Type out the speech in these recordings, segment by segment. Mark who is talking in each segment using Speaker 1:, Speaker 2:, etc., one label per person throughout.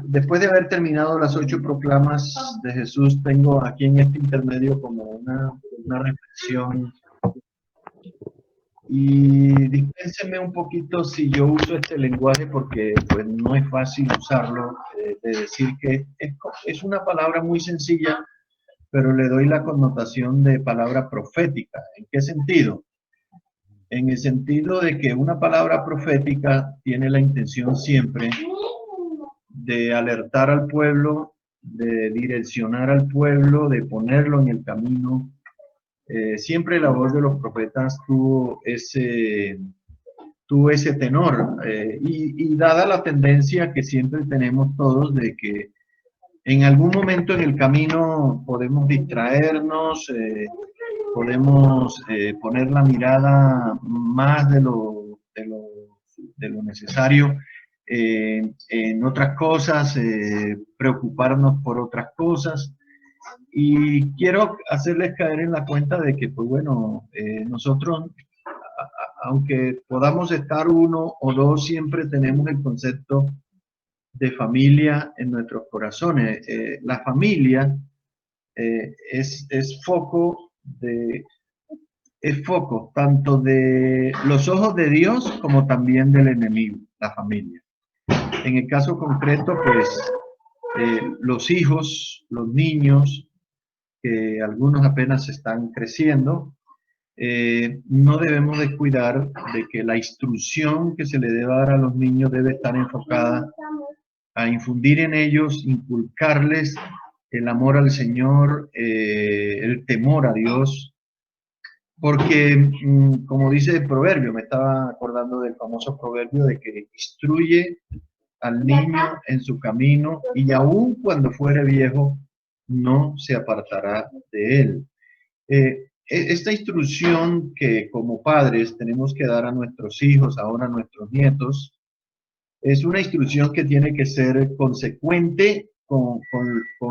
Speaker 1: después de haber terminado las 8 proclamas de Jesús, tengo aquí en este intermedio como una reflexión. Y dispénsenme un poquito si yo uso este lenguaje porque pues no es fácil usarlo, de decir que es una palabra muy sencilla, pero le doy la connotación de palabra profética. ¿En qué sentido? En el sentido de que una palabra profética tiene la intención siempre de alertar al pueblo, de direccionar al pueblo, de ponerlo en el camino. Siempre la voz de los profetas tuvo ese tenor, y dada la tendencia que siempre tenemos todos de que en algún momento en el camino podemos distraernos, podemos poner la mirada más de lo necesario en otras cosas, preocuparnos por otras cosas. Y quiero hacerles caer en la cuenta de que, pues bueno, nosotros, aunque podamos estar uno o dos, siempre tenemos el concepto de familia en nuestros corazones. La familia es foco tanto de los ojos de Dios como también del enemigo, la familia. En el caso concreto, pues los hijos, los niños, que algunos apenas están creciendo, no debemos descuidar de que la instrucción que se le debe dar a los niños debe estar enfocada a infundir en ellos, inculcarles el amor al Señor, el temor a Dios, porque como dice el proverbio, me estaba acordando del famoso proverbio de que instruye al niño en su camino y aun cuando fuere viejo no se apartará de él. Esta instrucción que como padres tenemos que dar a nuestros hijos, ahora a nuestros nietos, es una instrucción que tiene que ser consecuente con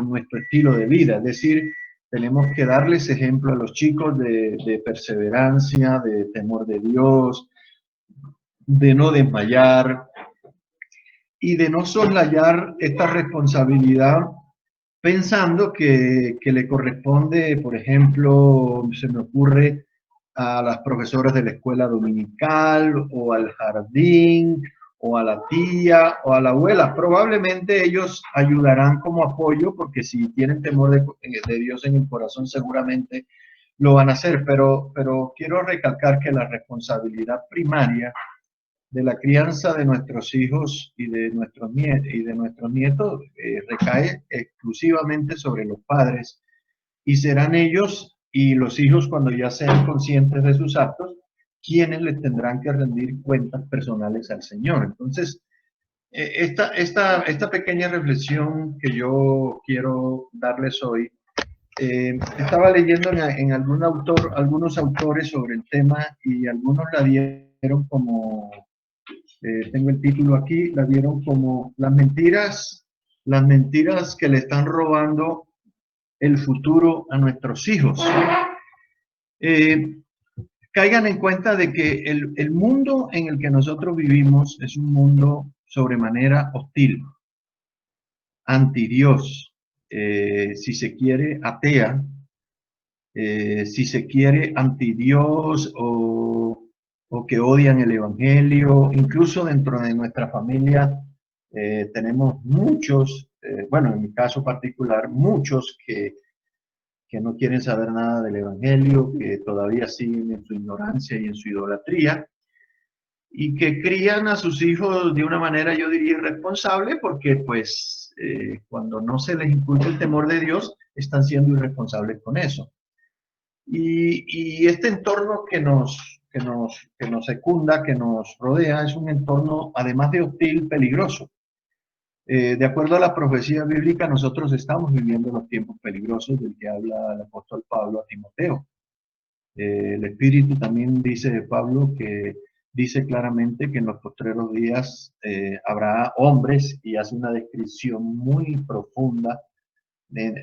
Speaker 1: nuestro estilo de vida. Es decir, tenemos que darles ejemplo a los chicos de perseverancia, de temor de Dios, de no desmayar y de no soslayar esta responsabilidad pensando que le corresponde, por ejemplo, se me ocurre, a las profesoras de la escuela dominical o al jardín o a la tía o a la abuela. Probablemente ellos ayudarán como apoyo porque si tienen temor de Dios en el corazón seguramente lo van a hacer, pero quiero recalcar que la responsabilidad primaria de la crianza de nuestros hijos y de nuestros nietos recae exclusivamente sobre los padres y serán ellos y los hijos, cuando ya sean conscientes de sus actos, quienes les tendrán que rendir cuentas personales al Señor. Entonces, esta pequeña reflexión que yo quiero darles hoy, estaba leyendo en algunos autores sobre el tema y algunos la dieron como, tengo el título aquí, la dieron como las mentiras que le están robando el futuro a nuestros hijos. Caigan en cuenta de que el mundo en el que nosotros vivimos es un mundo sobremanera hostil, anti Dios, si se quiere atea, si se quiere anti Dios o que odian el Evangelio. Incluso dentro de nuestra familia tenemos muchos, bueno, en mi caso particular, muchos que no quieren saber nada del Evangelio, que todavía siguen en su ignorancia y en su idolatría, y que crían a sus hijos de una manera, yo diría, irresponsable, porque pues cuando no se les inculca el temor de Dios, están siendo irresponsables con eso. Y este entorno que nos secunda, que nos rodea, es un entorno, además de hostil, peligroso. De acuerdo a la profecía bíblica, nosotros estamos viviendo los tiempos peligrosos del que habla el apóstol Pablo a Timoteo. El Espíritu también dice de Pablo que dice claramente que en los postreros días habrá hombres, y hace una descripción muy profunda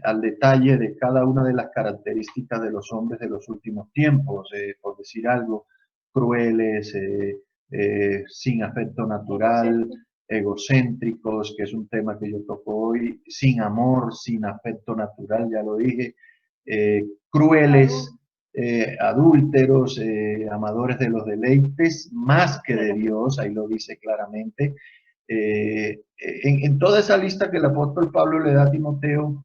Speaker 1: al detalle de cada una de las características de los hombres de los últimos tiempos, por decir algo, crueles, sin afecto natural, egocéntricos, que es un tema que yo toco hoy, sin amor, sin afecto natural, ya lo dije, crueles, adúlteros, amadores de los deleites, más que de Dios, ahí lo dice claramente. En toda esa lista que el apóstol Pablo le da a Timoteo,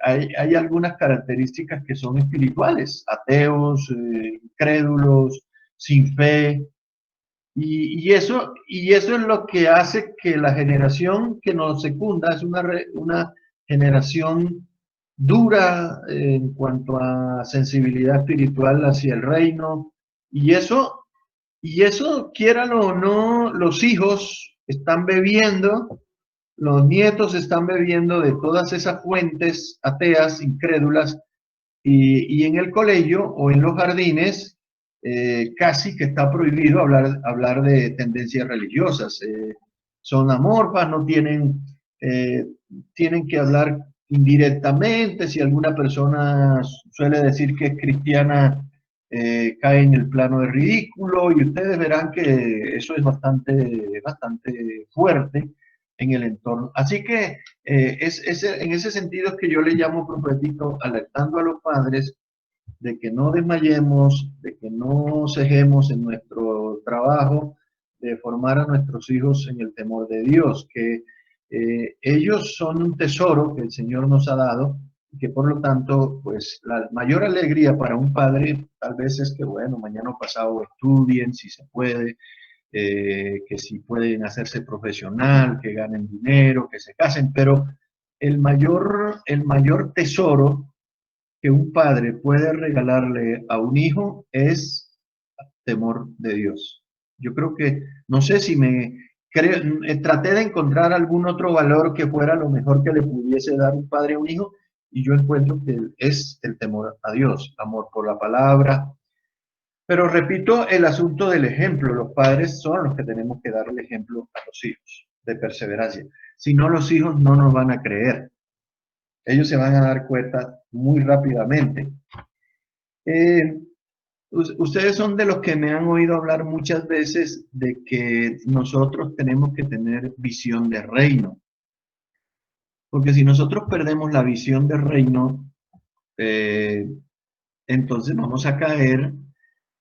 Speaker 1: hay algunas características que son espirituales, ateos, incrédulos, sin fe, y eso es lo que hace que la generación que nos secunda es una generación dura en cuanto a sensibilidad espiritual hacia el reino, y eso, quiéralo o no, los hijos están bebiendo, los nietos están bebiendo de todas esas fuentes ateas, incrédulas, y en el colegio o en los jardines casi que está prohibido hablar de tendencias religiosas. Son amorfas, no tienen que hablar indirectamente. Si alguna persona suele decir que es cristiana, cae en el plano de ridículo, y ustedes verán que eso es bastante fuerte en el entorno. Así que en ese sentido es que yo le llamo profético, alertando a los padres de que no desmayemos, de que no cejemos en nuestro trabajo, de formar a nuestros hijos en el temor de Dios, que ellos son un tesoro que el Señor nos ha dado, y que por lo tanto, pues la mayor alegría para un padre tal vez es que, bueno, mañana o pasado estudien, si se puede, que si pueden hacerse profesional, que ganen dinero, que se casen, pero el mayor tesoro que un padre puede regalarle a un hijo es temor de Dios. Yo creo que, no sé si traté de encontrar algún otro valor que fuera lo mejor que le pudiese dar un padre a un hijo, y yo encuentro que es el temor a Dios, amor por la palabra. Pero repito el asunto del ejemplo. Los padres son los que tenemos que dar el ejemplo a los hijos de perseverancia. Si no, los hijos no nos van a creer. Ellos se van a dar cuenta muy rápidamente. Ustedes son de los que me han oído hablar muchas veces de que nosotros tenemos que tener visión de reino. Porque si nosotros perdemos la visión de reino, entonces vamos a caer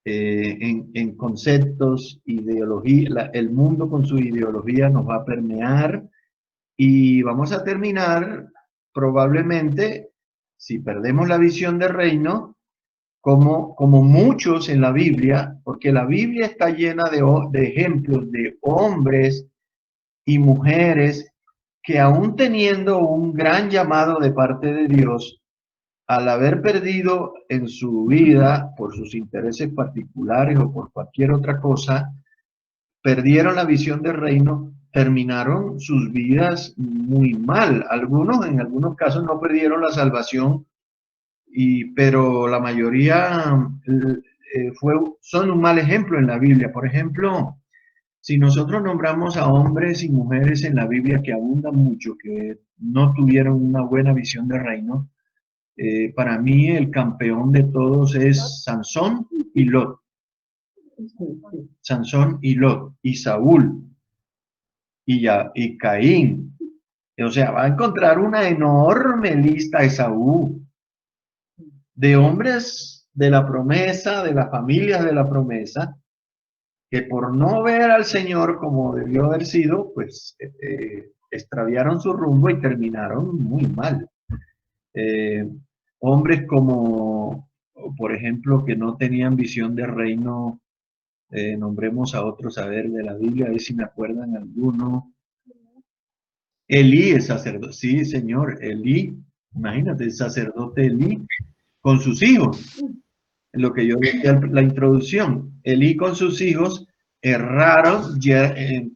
Speaker 1: en conceptos, ideología, el mundo con su ideología nos va a permear, y vamos a terminar probablemente, si perdemos la visión de reino, como muchos en la Biblia, porque la Biblia está llena de ejemplos de hombres y mujeres que, aún teniendo un gran llamado de parte de Dios, al haber perdido en su vida por sus intereses particulares o por cualquier otra cosa, perdieron la visión del reino, terminaron sus vidas muy mal. Algunos, en algunos casos, no perdieron la salvación, pero la mayoría son un mal ejemplo en la Biblia. Por ejemplo, si nosotros nombramos a hombres y mujeres en la Biblia que abundan mucho, que no tuvieron una buena visión del reino, para mí el campeón de todos es Sansón y Lot. Sansón y Lot, y Saúl, y Caín. O sea, va a encontrar una enorme lista, Esaú, de hombres de la promesa, de las familias de la promesa, que por no ver al Señor como debió haber sido, pues extraviaron su rumbo y terminaron muy mal. Hombres como, por ejemplo, que no tenían visión de reino, nombremos a otros, a ver, de la Biblia, a ver si me acuerdan alguno. Elí, el sacerdote, sí, señor, Elí, imagínate, el sacerdote Elí con sus hijos, en lo que yo decía la introducción. Elí con sus hijos erraron,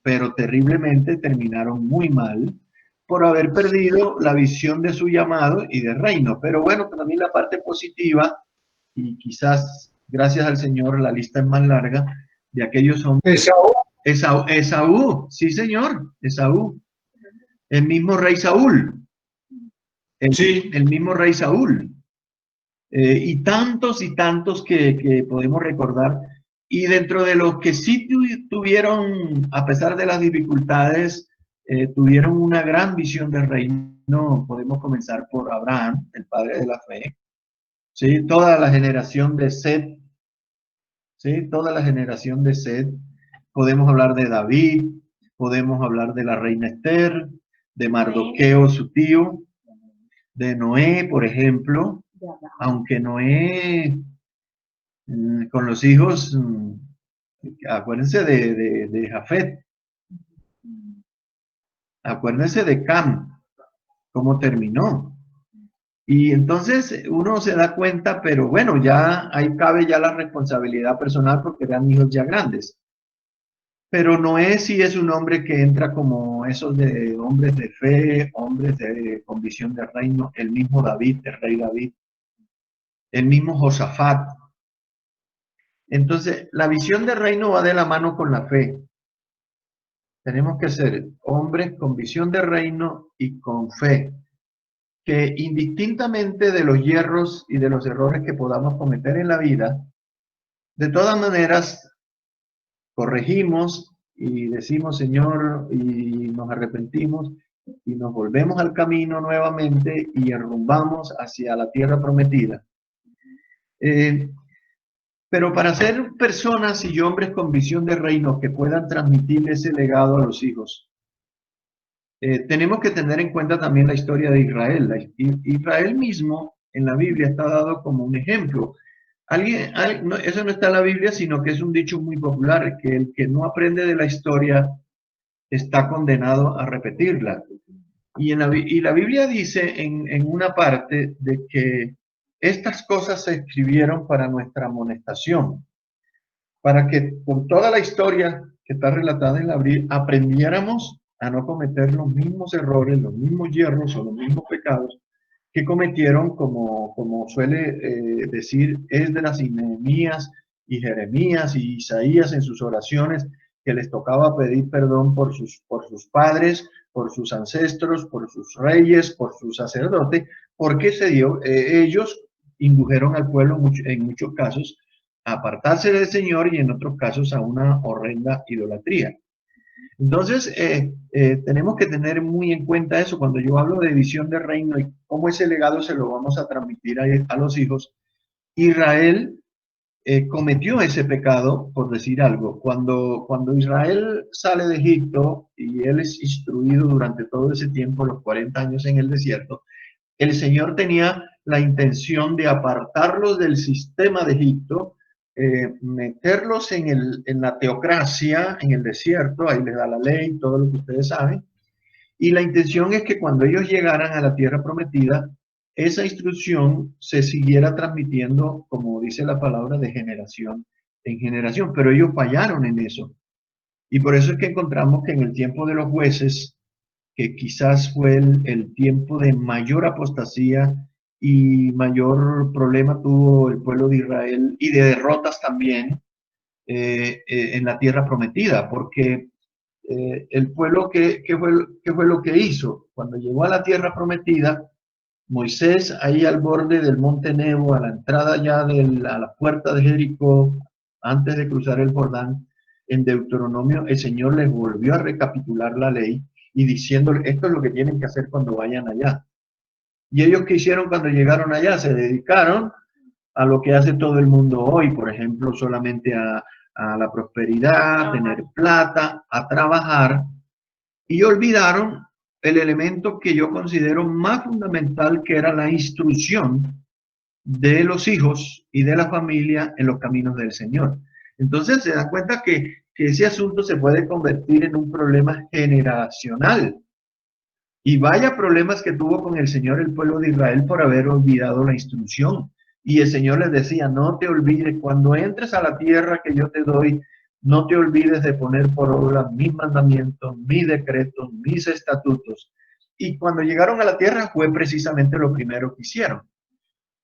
Speaker 1: pero terriblemente, terminaron muy mal por haber perdido la visión de su llamado y de reino. Pero bueno, también la parte positiva, y quizás gracias al Señor la lista es más larga, de aquellos hombres. Esaú, sí señor, Esaú. El mismo rey Saúl. El mismo rey Saúl. Y tantos que podemos recordar. Y dentro de los que sí tuvieron, a pesar de las dificultades, tuvieron una gran visión del reino, podemos comenzar por Abraham, el padre de la fe, ¿sí? Toda la generación de Set, ¿sí? Toda la generación de Set. Podemos hablar de David, podemos hablar de la reina Esther, de Mardoqueo, su tío, de Noé, por ejemplo, aunque Noé con los hijos, acuérdense de Jafet, acuérdense de Cam, cómo terminó. Y entonces uno se da cuenta, pero bueno, ya ahí cabe ya la responsabilidad personal porque eran hijos ya grandes. Pero Noé sí es un hombre que entra como esos de hombres de fe, hombres con visión de reino, el mismo David, el rey David, el mismo Josafat. Entonces, la visión de reino va de la mano con la fe. Tenemos que ser hombres con visión de reino y con fe, que indistintamente de los hierros y de los errores que podamos cometer en la vida, de todas maneras corregimos y decimos, Señor, y nos arrepentimos y nos volvemos al camino nuevamente y enrumbamos hacia la tierra prometida. Pero para ser personas y hombres con visión de reino que puedan transmitir ese legado a los hijos, tenemos que tener en cuenta también la historia de Israel. Israel mismo en la Biblia está dado como un ejemplo. Eso no está en la Biblia, sino que es un dicho muy popular, que el que no aprende de la historia está condenado a repetirla. Y la Biblia dice en una parte de que estas cosas se escribieron para nuestra amonestación, para que por toda la historia que está relatada en la Biblia aprendiéramos a no cometer los mismos errores, los mismos hierros o los mismos pecados que cometieron, como suele decir Esdras y Nehemías y Jeremías y Isaías en sus oraciones, que les tocaba pedir perdón por sus padres, por sus ancestros, por sus reyes, por sus sacerdotes, porque ellos indujeron al pueblo en muchos casos a apartarse del Señor y en otros casos a una horrenda idolatría. Entonces, tenemos que tener muy en cuenta eso cuando yo hablo de visión de reino y cómo ese legado se lo vamos a transmitir a los hijos. Israel cometió ese pecado, por decir algo. Cuando Israel sale de Egipto y él es instruido durante todo ese tiempo, los 40 años en el desierto, el Señor tenía la intención de apartarlos del sistema de Egipto, meterlos en la teocracia, en el desierto, ahí les da la ley, todo lo que ustedes saben, y la intención es que cuando ellos llegaran a la tierra prometida, esa instrucción se siguiera transmitiendo, como dice la palabra, de generación en generación, pero ellos fallaron en eso. Y por eso es que encontramos que en el tiempo de los jueces, que quizás fue el tiempo de mayor apostasía y mayor problema tuvo el pueblo de Israel y de derrotas también en la tierra prometida, porque el pueblo, ¿qué fue lo que hizo? Cuando llegó a la tierra prometida, Moisés ahí al borde del monte Nebo, a la entrada ya a la puerta de Jericó, antes de cruzar el Jordán, en Deuteronomio, el Señor les volvió a recapitular la ley y diciéndole, esto es lo que tienen que hacer cuando vayan allá. Y ellos que hicieron cuando llegaron allá, se dedicaron a lo que hace todo el mundo hoy, por ejemplo, solamente a la prosperidad, tener plata, a trabajar, y olvidaron el elemento que yo considero más fundamental, que era la instrucción de los hijos y de la familia en los caminos del Señor. Entonces se dan cuenta que ese asunto se puede convertir en un problema generacional. Y vaya problemas que tuvo con el Señor el pueblo de Israel por haber olvidado la instrucción. Y el Señor les decía, no te olvides, cuando entres a la tierra que yo te doy, no te olvides de poner por obra mis mandamientos, mis decretos, mis estatutos. Y cuando llegaron a la tierra fue precisamente lo primero que hicieron.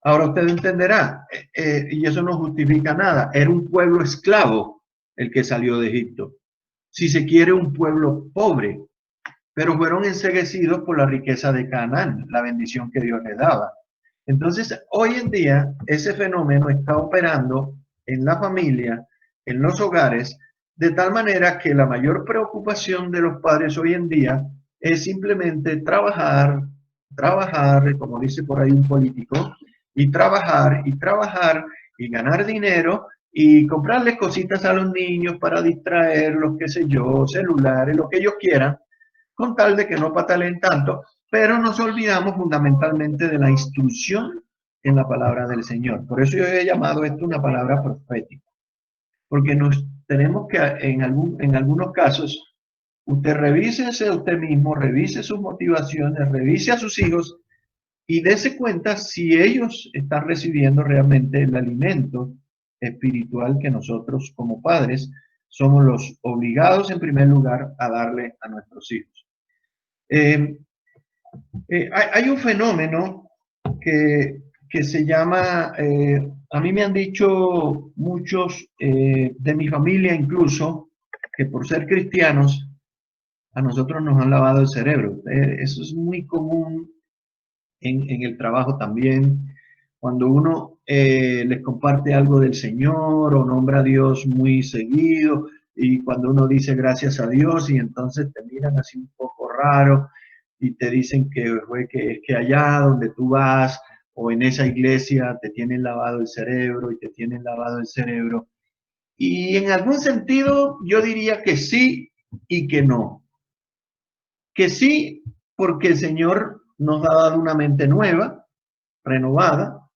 Speaker 1: Ahora usted entenderá, y eso no justifica nada, era un pueblo esclavo el que salió de Egipto. Si se quiere, un pueblo pobre, pero fueron enceguecidos por la riqueza de Canaán, la bendición que Dios les daba. Entonces, hoy en día, ese fenómeno está operando en la familia, en los hogares, de tal manera que la mayor preocupación de los padres hoy en día es simplemente trabajar, trabajar, como dice por ahí un político, y trabajar y ganar dinero y comprarles cositas a los niños para distraerlos, qué sé yo, celulares, lo que ellos quieran, con tal de que no patalen tanto, pero nos olvidamos fundamentalmente de la instrucción en la palabra del Señor. Por eso yo he llamado esto una palabra profética, porque nos tenemos que, en algunos casos, usted revísese a usted mismo, revise sus motivaciones, revise a sus hijos y dése cuenta si ellos están recibiendo realmente el alimento espiritual que nosotros como padres somos los obligados en primer lugar a darle a nuestros hijos. Hay un fenómeno que se llama, a mí me han dicho muchos de mi familia incluso, que por ser cristianos, a nosotros nos han lavado el cerebro. Eso es muy común en el trabajo también. Cuando uno les comparte algo del Señor o nombra a Dios muy seguido, y cuando uno dice gracias a Dios y entonces te miran así un poco raro y te dicen que allá donde tú vas o en esa iglesia te tienen lavado el cerebro y te tienen lavado el cerebro. Y en algún sentido yo diría que sí y que no. Que sí, porque el Señor nos ha dado una mente nueva, renovada,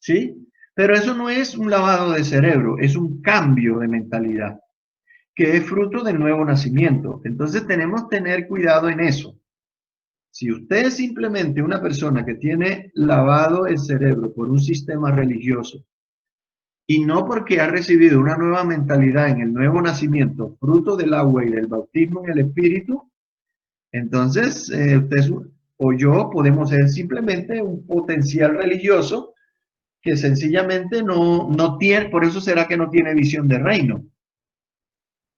Speaker 1: ¿sí? Pero eso no es un lavado de cerebro, es un cambio de mentalidad, que es fruto del nuevo nacimiento. Entonces tenemos que tener cuidado en eso. Si usted es simplemente una persona que tiene lavado el cerebro por un sistema religioso y no porque ha recibido una nueva mentalidad en el nuevo nacimiento, fruto del agua y del bautismo en el Espíritu, entonces usted o yo podemos ser simplemente un potencial religioso que sencillamente no tiene, por eso será que no tiene visión de reino.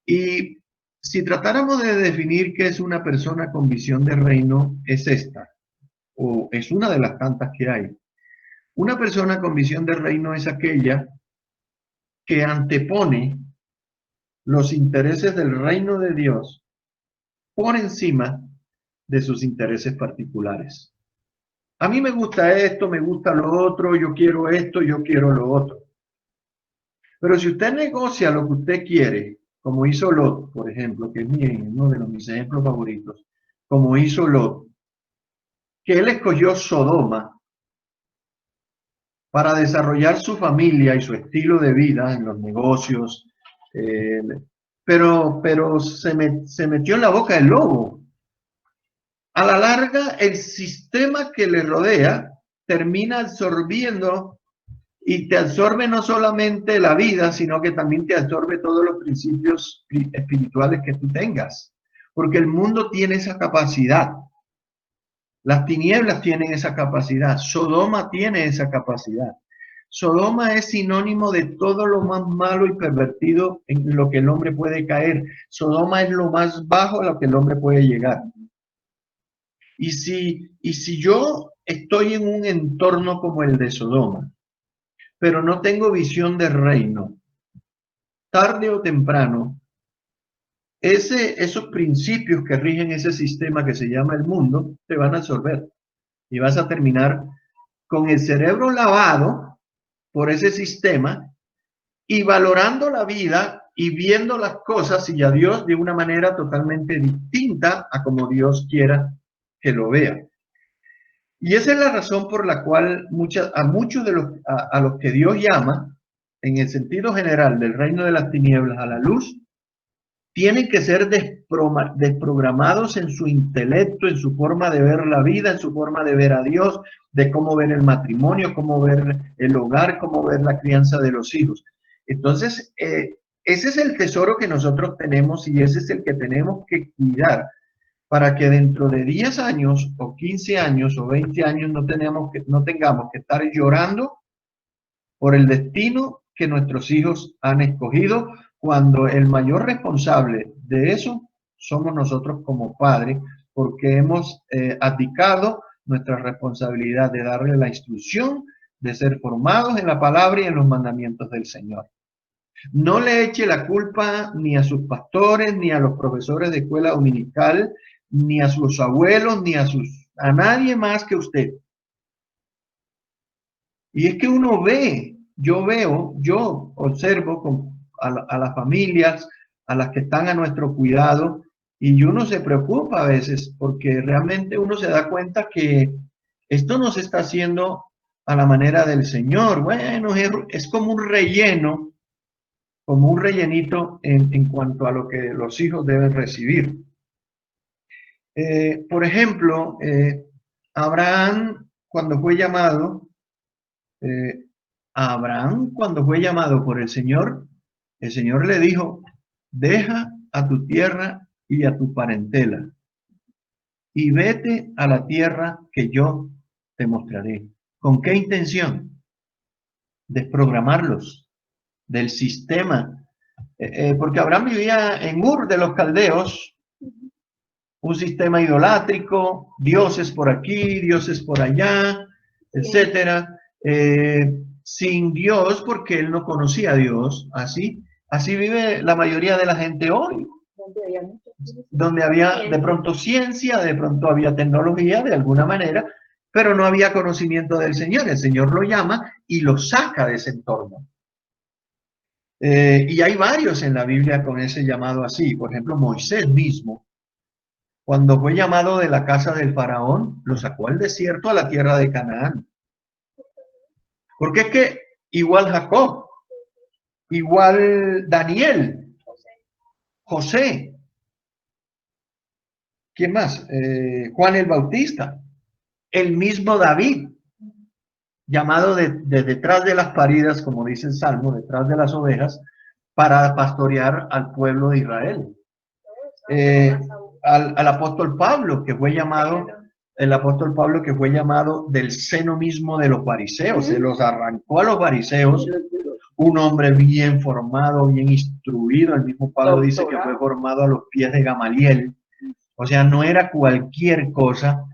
Speaker 1: Y si tratáramos de definir qué es una persona con visión de reino, es esta, o es una de las tantas que hay. Una persona con visión de reino es aquella que antepone los intereses del reino de Dios por encima de sus intereses particulares. A mí me gusta esto, me gusta lo otro, yo quiero esto, yo quiero lo otro. Pero si usted negocia lo que usted quiere, como hizo Lot, por ejemplo, que es uno de mis ejemplos favoritos, como hizo Lot, que él escogió Sodoma para desarrollar su familia y su estilo de vida en los negocios, eh, pero se metió en la boca del lobo. A la larga, el sistema que le rodea termina absorbiendo y te absorbe no solamente la vida, sino que también te absorbe todos los principios espirituales que tú tengas. Porque el mundo tiene esa capacidad. Las tinieblas tienen esa capacidad. Sodoma tiene esa capacidad. Sodoma es sinónimo de todo lo más malo y pervertido en lo que el hombre puede caer. Sodoma es lo más bajo a lo que el hombre puede llegar. Y si yo estoy en un entorno como el de Sodoma, pero no tengo visión de reino, tarde o temprano, esos principios que rigen ese sistema que se llama el mundo, te van a absorber y vas a terminar con el cerebro lavado por ese sistema y valorando la vida y viendo las cosas y a Dios de una manera totalmente distinta a como Dios quiera que lo vea. Y esa es la razón por la cual a muchos de a los que Dios llama, en el sentido general del reino de las tinieblas a la luz, tienen que ser desprogramados en su intelecto, en su forma de ver la vida, en su forma de ver a Dios, de cómo ver el matrimonio, cómo ver el hogar, cómo ver la crianza de los hijos. Entonces, ese es el tesoro que nosotros tenemos y ese es el que tenemos que cuidar para que dentro de 10 años o 15 años o 20 años no tengamos que estar llorando por el destino que nuestros hijos han escogido, cuando el mayor responsable de eso somos nosotros como padres, porque hemos abdicado nuestra responsabilidad de darle la instrucción, de ser formados en la palabra y en los mandamientos del Señor. No le eche la culpa ni a sus pastores, ni a los profesores de escuela dominical, ni a sus abuelos, ni a nadie más que usted. Y es que uno ve, yo observo a las familias, a las que están a nuestro cuidado, y uno se preocupa a veces porque realmente uno se da cuenta que esto no se está haciendo a la manera del Señor. Bueno, es como un relleno, como un rellenito en cuanto a lo que los hijos deben recibir. Por ejemplo, Abraham, cuando fue llamado, eh, a Abraham, cuando fue llamado por el Señor le dijo, deja a tu tierra y a tu parentela y vete a la tierra que yo te mostraré. ¿Con qué intención? Desprogramarlos del sistema. Porque Abraham vivía en Ur de los Caldeos, un sistema idolátrico, dioses por aquí, dioses por allá, etcétera, sin Dios porque él no conocía a Dios. Así vive la mayoría de la gente hoy, donde había de pronto ciencia, de pronto había tecnología de alguna manera, pero no había conocimiento del Señor. El Señor lo llama y lo saca de ese entorno. Y hay varios en la Biblia con ese llamado así. Por ejemplo, Moisés mismo, cuando fue llamado de la casa del faraón, lo sacó al desierto a la tierra de Canaán. Porque es que igual Jacob, igual Daniel, José, ¿quién más? Juan el Bautista, el mismo David, llamado de detrás de las paridas, como dice el Salmo, detrás de las ovejas, para pastorear al pueblo de Israel. Al apóstol Pablo, que fue llamado, el apóstol Pablo que fue llamado del seno mismo de los fariseos, se los arrancó a los fariseos, un hombre bien formado, bien instruido, el mismo Pablo dice que fue formado a los pies de Gamaliel, o sea, no era cualquier cosa,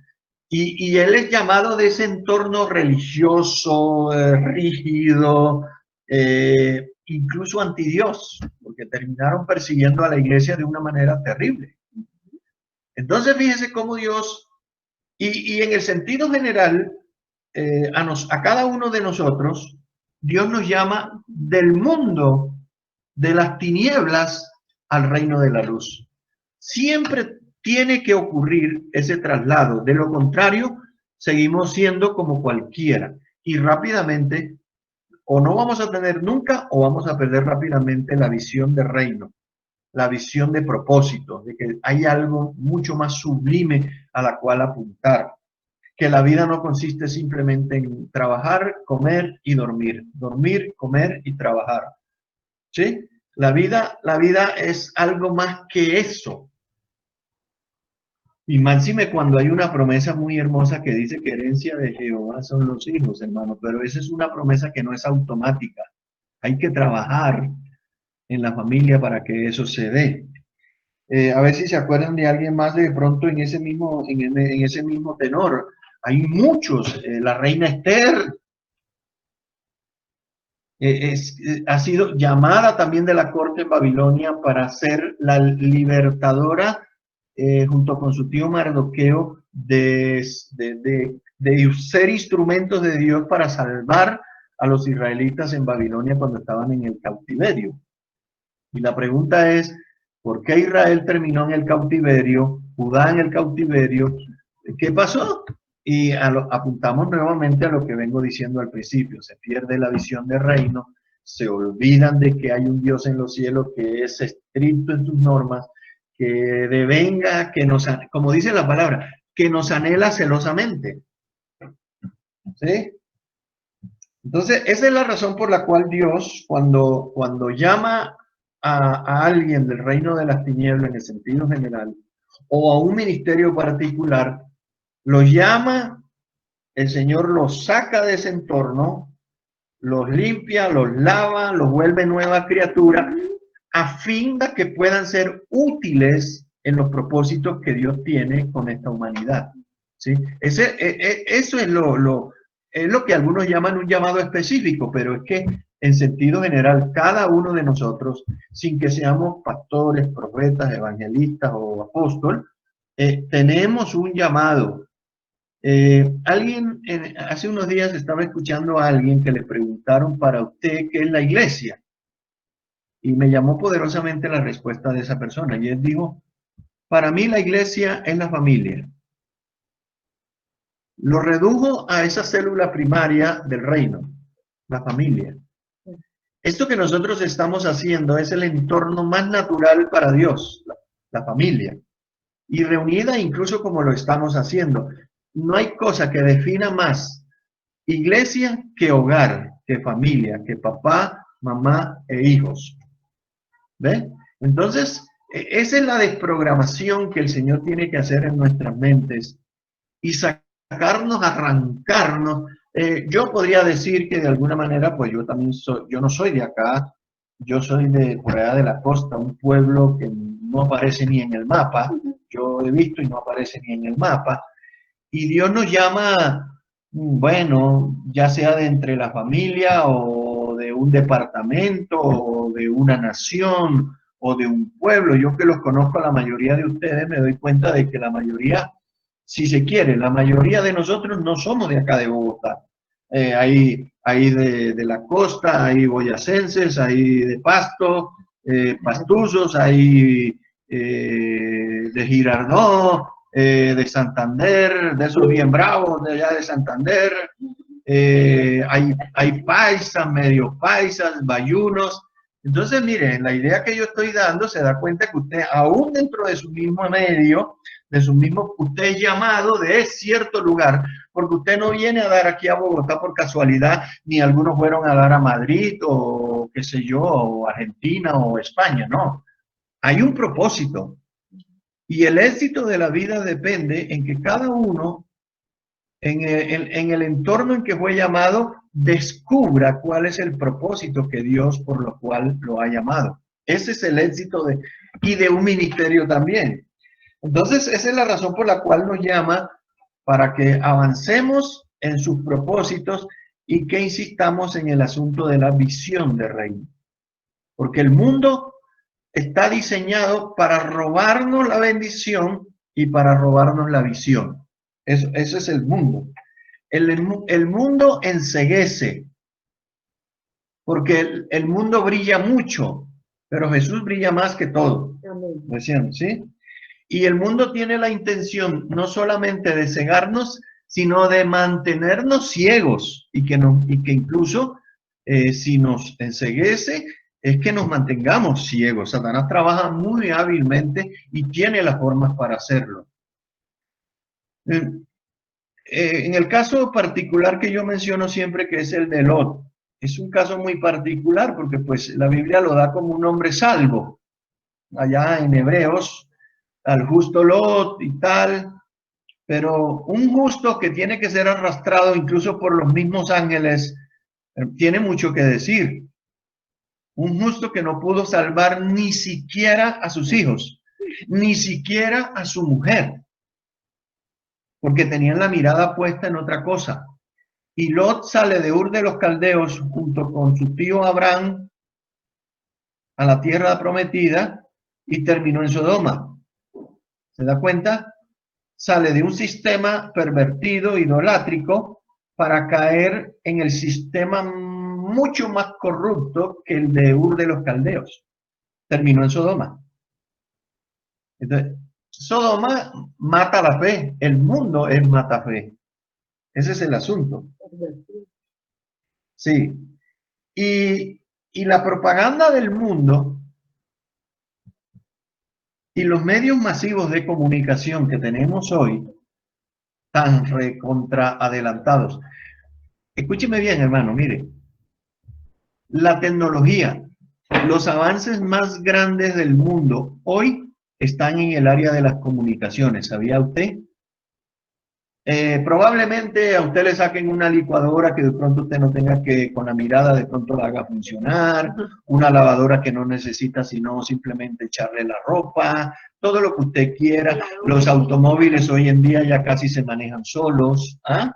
Speaker 1: y él es llamado de ese entorno religioso, rígido, incluso antidios, porque terminaron persiguiendo a la iglesia de una manera terrible. Entonces, fíjese cómo Dios, y en el sentido general, a cada uno de nosotros, Dios nos llama del mundo de las tinieblas al reino de la luz. Siempre tiene que ocurrir ese traslado. De lo contrario, seguimos siendo como cualquiera. Y rápidamente, o no vamos a tener nunca, o vamos a perder rápidamente la visión de reino, la visión de propósito, de que hay algo mucho más sublime a la cual apuntar. Que la vida no consiste simplemente en trabajar, comer y dormir. Dormir, comer y trabajar. ¿Sí? La vida es algo más que eso. Y máxime cuando hay una promesa muy hermosa que dice que herencia de Jehová son los hijos, hermano. Pero esa es una promesa que no es automática. Hay que trabajar en la familia para que eso se dé. A ver si se acuerdan de alguien más de pronto en ese mismo tenor. Hay muchos. La reina Esther ha sido llamada también de la corte en Babilonia para ser la libertadora junto con su tío Mardoqueo de ser instrumentos de Dios para salvar a los israelitas en Babilonia cuando estaban en el cautiverio. Y la pregunta es, ¿por qué Israel terminó en el cautiverio, Judá en el cautiverio? ¿Qué pasó? Y apuntamos nuevamente a lo que vengo diciendo al principio. Se pierde la visión de reino, se olvidan de que hay un Dios en los cielos que es estricto en sus normas, que devenga, que nos, como dice la palabra, que nos anhela celosamente. ¿Sí? Entonces, esa es la razón por la cual Dios, cuando llama a alguien del reino de las tinieblas en el sentido general, o a un ministerio particular, lo llama, el Señor los saca de ese entorno, los limpia, los lava, los vuelve nueva criatura, a fin de que puedan ser útiles en los propósitos que Dios tiene con esta humanidad. ¿Sí? Eso es lo que algunos llaman un llamado específico, pero es que en sentido general, cada uno de nosotros, sin que seamos pastores, profetas, evangelistas o apóstoles, tenemos un llamado. Hace unos días estaba escuchando a alguien que le preguntaron para usted qué es la iglesia. Y me llamó poderosamente la respuesta de esa persona. Y él dijo, para mí la iglesia es la familia. Lo redujo a esa célula primaria del reino, la familia. Esto que nosotros estamos haciendo es el entorno más natural para Dios, la familia. Y reunida incluso como lo estamos haciendo. No hay cosa que defina más iglesia que hogar, que familia, que papá, mamá e hijos. ¿Ve? Entonces, esa es la desprogramación que el Señor tiene que hacer en nuestras mentes y sacarnos, arrancarnos. Yo podría decir que de alguna manera, pues yo también yo no soy de acá, yo soy de por allá de la costa, un pueblo que no aparece ni en el mapa, yo he visto y no aparece ni en el mapa, y Dios nos llama, bueno, ya sea de entre la familia o de un departamento o de una nación o de un pueblo. Yo que los conozco a la mayoría de ustedes me doy cuenta de que la mayoría, si se quiere, la mayoría de nosotros no somos de acá de Bogotá. Hay de la costa, hay boyacenses, hay de Pasto, pastusos, hay de Girardot, de Santander, de esos bien bravos de allá de Santander. Hay paisas, medio paisas, bayunos. Entonces, miren, la idea que yo estoy dando se da cuenta que usted, aún dentro de su mismo medio, de su mismo, usted es llamado de cierto lugar, porque usted no viene a dar aquí a Bogotá por casualidad, ni algunos fueron a dar a Madrid o qué sé yo, o Argentina o España, no. Hay un propósito. Y el éxito de la vida depende en que cada uno, en el entorno en que fue llamado, descubra cuál es el propósito que Dios por lo cual lo ha llamado. Ese es el éxito y de un ministerio también. Entonces, esa es la razón por la cual nos llama, para que avancemos en sus propósitos y que insistamos en el asunto de la visión de reino. Porque el mundo está diseñado para robarnos la bendición y para robarnos la visión. Eso es el mundo. El mundo enceguece, porque el mundo brilla mucho, pero Jesús brilla más que todo. Decían, ¿sí? Y el mundo tiene la intención no solamente de cegarnos, sino de mantenernos ciegos y que incluso si nos enceguece, es que nos mantengamos ciegos. Satanás trabaja muy hábilmente y tiene las formas para hacerlo. En el caso particular que yo menciono siempre, que es el de Lot, es un caso muy particular porque pues la Biblia lo da como un hombre salvo. Allá en Hebreos, al justo Lot y tal, pero un justo que tiene que ser arrastrado incluso por los mismos ángeles, tiene mucho que decir. Un justo que no pudo salvar ni siquiera a sus hijos, ni siquiera a su mujer, porque tenían la mirada puesta en otra cosa. Y Lot sale de Ur de los Caldeos junto con su tío Abraham a la tierra prometida y terminó en Sodoma. ¿Se da cuenta? Sale de un sistema pervertido, idolátrico, para caer en el sistema mucho más corrupto que el de Ur de los Caldeos. Terminó en Sodoma. Entonces, Sodoma mata la fe, el mundo es mata fe. Ese es el asunto. Sí. Y la propaganda del mundo y los medios masivos de comunicación que tenemos hoy, tan recontra adelantados. Escúcheme bien, hermano, mire. La tecnología, los avances más grandes del mundo hoy están en el área de las comunicaciones. ¿Sabía usted? Probablemente a usted le saquen una licuadora que de pronto usted no tenga que con la mirada de pronto la haga funcionar, una lavadora que no necesita sino simplemente echarle la ropa, todo lo que usted quiera. Los automóviles hoy en día ya casi se manejan solos. ¿Ah?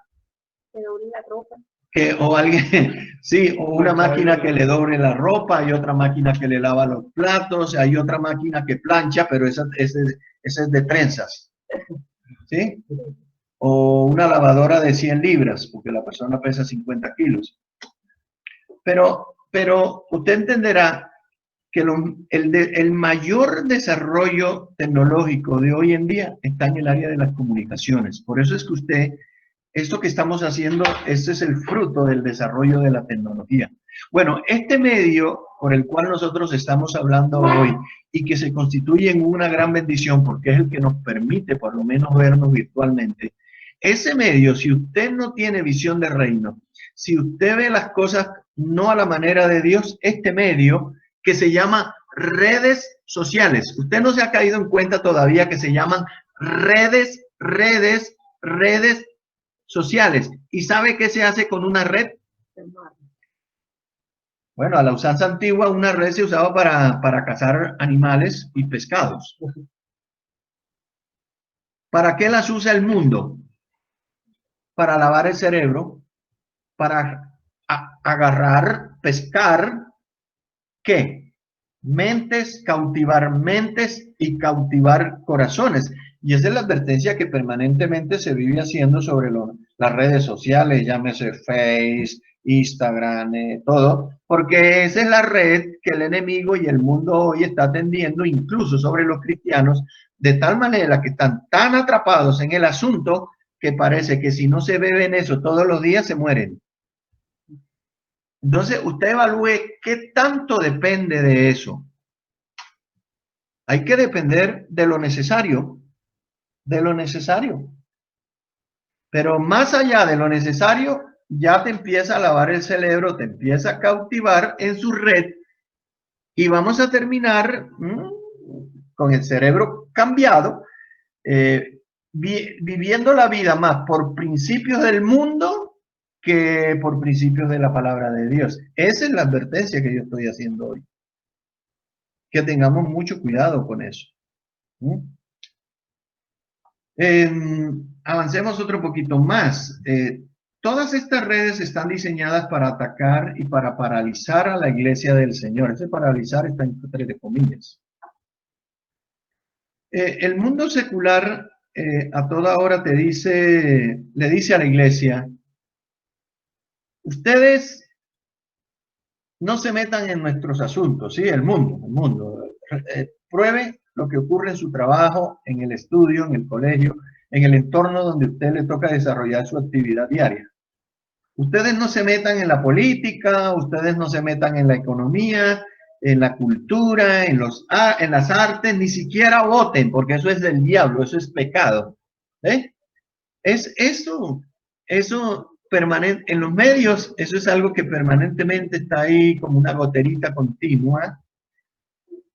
Speaker 1: o alguien, sí, o una máquina que le doble la ropa, hay otra máquina que le lava los platos, hay otra máquina que plancha, pero esa es de trenzas, ¿sí? O una lavadora de 100 libras, porque la persona pesa 50 kilos. Pero usted entenderá que el mayor desarrollo tecnológico de hoy en día está en el área de las comunicaciones. Por eso es que esto que estamos haciendo, este es el fruto del desarrollo de la tecnología. Bueno, este medio por el cual nosotros estamos hablando hoy y que se constituye en una gran bendición porque es el que nos permite por lo menos vernos virtualmente, ese medio, si usted no tiene visión de reino, si usted ve las cosas no a la manera de Dios, este medio que se llama redes sociales, usted no se ha caído en cuenta todavía que se llaman redes sociales. ¿Y sabe qué se hace con una red? Bueno, a la usanza antigua una red se usaba para cazar animales y pescados. ¿Para qué las usa el mundo? Para lavar el cerebro, para agarrar, pescar, ¿qué? Mentes, cautivar mentes y cautivar corazones. Y esa es la advertencia que permanentemente se vive haciendo sobre las redes sociales, llámese Face, Instagram, todo, porque esa es la red que el enemigo y el mundo hoy está tendiendo incluso sobre los cristianos, de tal manera que están tan atrapados en el asunto que parece que si no se beben eso todos los días se mueren. Entonces, usted evalúe qué tanto depende de eso. Hay que depender de lo necesario, de lo necesario. Pero más allá de lo necesario, ya te empieza a lavar el cerebro, te empieza a cautivar en su red y vamos a terminar con el cerebro cambiado, viviendo la vida más por principios del mundo que por principios de la palabra de Dios. Esa es la advertencia que yo estoy haciendo hoy. Que tengamos mucho cuidado con eso. Avancemos otro poquito más. Todas estas redes están diseñadas para atacar y para paralizar a la iglesia del Señor. Ese paralizar está entre comillas. El mundo secular a toda hora le dice a la iglesia, ustedes no se metan en nuestros asuntos, ¿sí? El mundo. Pruebe lo que ocurre en su trabajo, en el estudio, en el colegio, en el entorno donde a usted le toca desarrollar su actividad diaria. Ustedes no se metan en la política, ustedes no se metan en la economía, en la cultura, en las artes, ni siquiera voten, porque eso es del diablo, eso es pecado. Es eso permanente, en los medios, eso es algo que permanentemente está ahí como una goterita continua.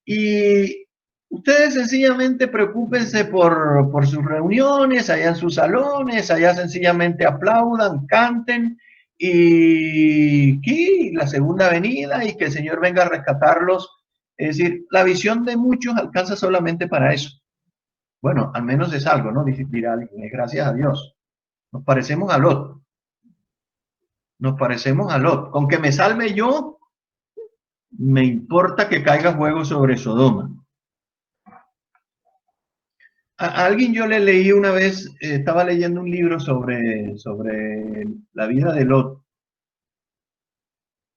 Speaker 1: Y ustedes sencillamente preocúpense por sus reuniones, allá en sus salones, allá sencillamente aplaudan, canten y la segunda venida y que el Señor venga a rescatarlos. Es decir, la visión de muchos alcanza solamente para eso. Bueno, al menos es algo, ¿no? Dirá alguien, gracias a Dios. Nos parecemos a Lot. Nos parecemos a Lot. Con que me salve yo, me importa que caiga fuego sobre Sodoma. A alguien yo le leí una vez, estaba leyendo un libro sobre la vida de Lot.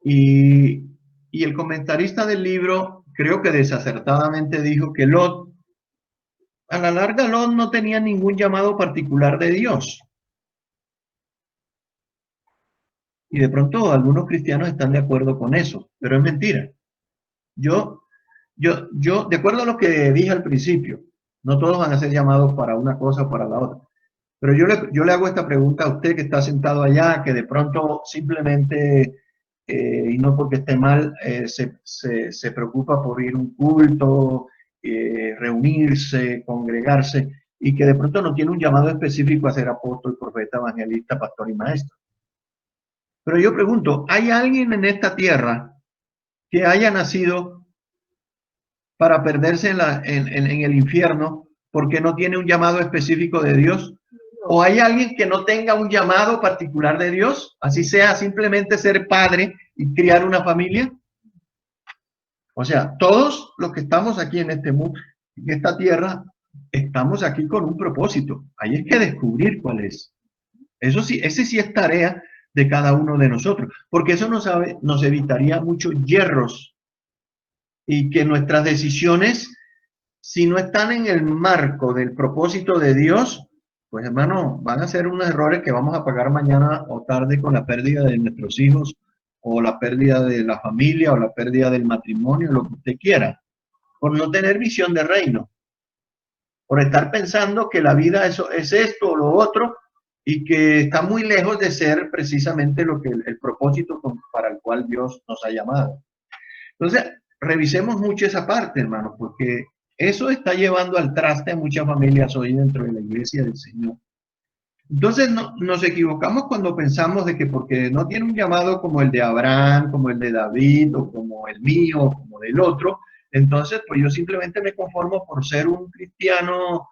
Speaker 1: Y el comentarista del libro, creo que desacertadamente dijo que Lot, a la larga Lot no tenía ningún llamado particular de Dios. Y de pronto algunos cristianos están de acuerdo con eso, pero es mentira. Yo, de acuerdo a lo que dije al principio, no todos van a ser llamados para una cosa o para la otra. Pero yo le hago esta pregunta a usted que está sentado allá, que de pronto simplemente, y no porque esté mal, se preocupa por ir a un culto, reunirse, congregarse, y que de pronto no tiene un llamado específico a ser apóstol, profeta, evangelista, pastor y maestro. Pero yo pregunto, ¿hay alguien en esta tierra que haya nacido para perderse en el infierno porque no tiene un llamado específico de Dios? ¿O hay alguien que no tenga un llamado particular de Dios? Así sea simplemente ser padre y criar una familia. O sea, todos los que estamos aquí en este mundo, en esta tierra, estamos aquí con un propósito. Hay que descubrir cuál es. Eso sí, ese sí es tarea de cada uno de nosotros, porque eso nos evitaría muchos hierros y que nuestras decisiones, si no están en el marco del propósito de Dios, pues hermano, van a ser unos errores que vamos a pagar mañana o tarde con la pérdida de nuestros hijos, o la pérdida de la familia, o la pérdida del matrimonio, lo que usted quiera, por no tener visión de reino, por estar pensando que la vida es esto o lo otro, y que está muy lejos de ser precisamente lo que el propósito para el cual Dios nos ha llamado. Entonces, revisemos mucho esa parte, hermano, porque eso está llevando al traste a muchas familias hoy dentro de la iglesia del Señor. Entonces, nos equivocamos cuando pensamos de que porque no tiene un llamado como el de Abraham, como el de David, o como el mío, o como del otro, entonces, pues yo simplemente me conformo por ser un cristiano,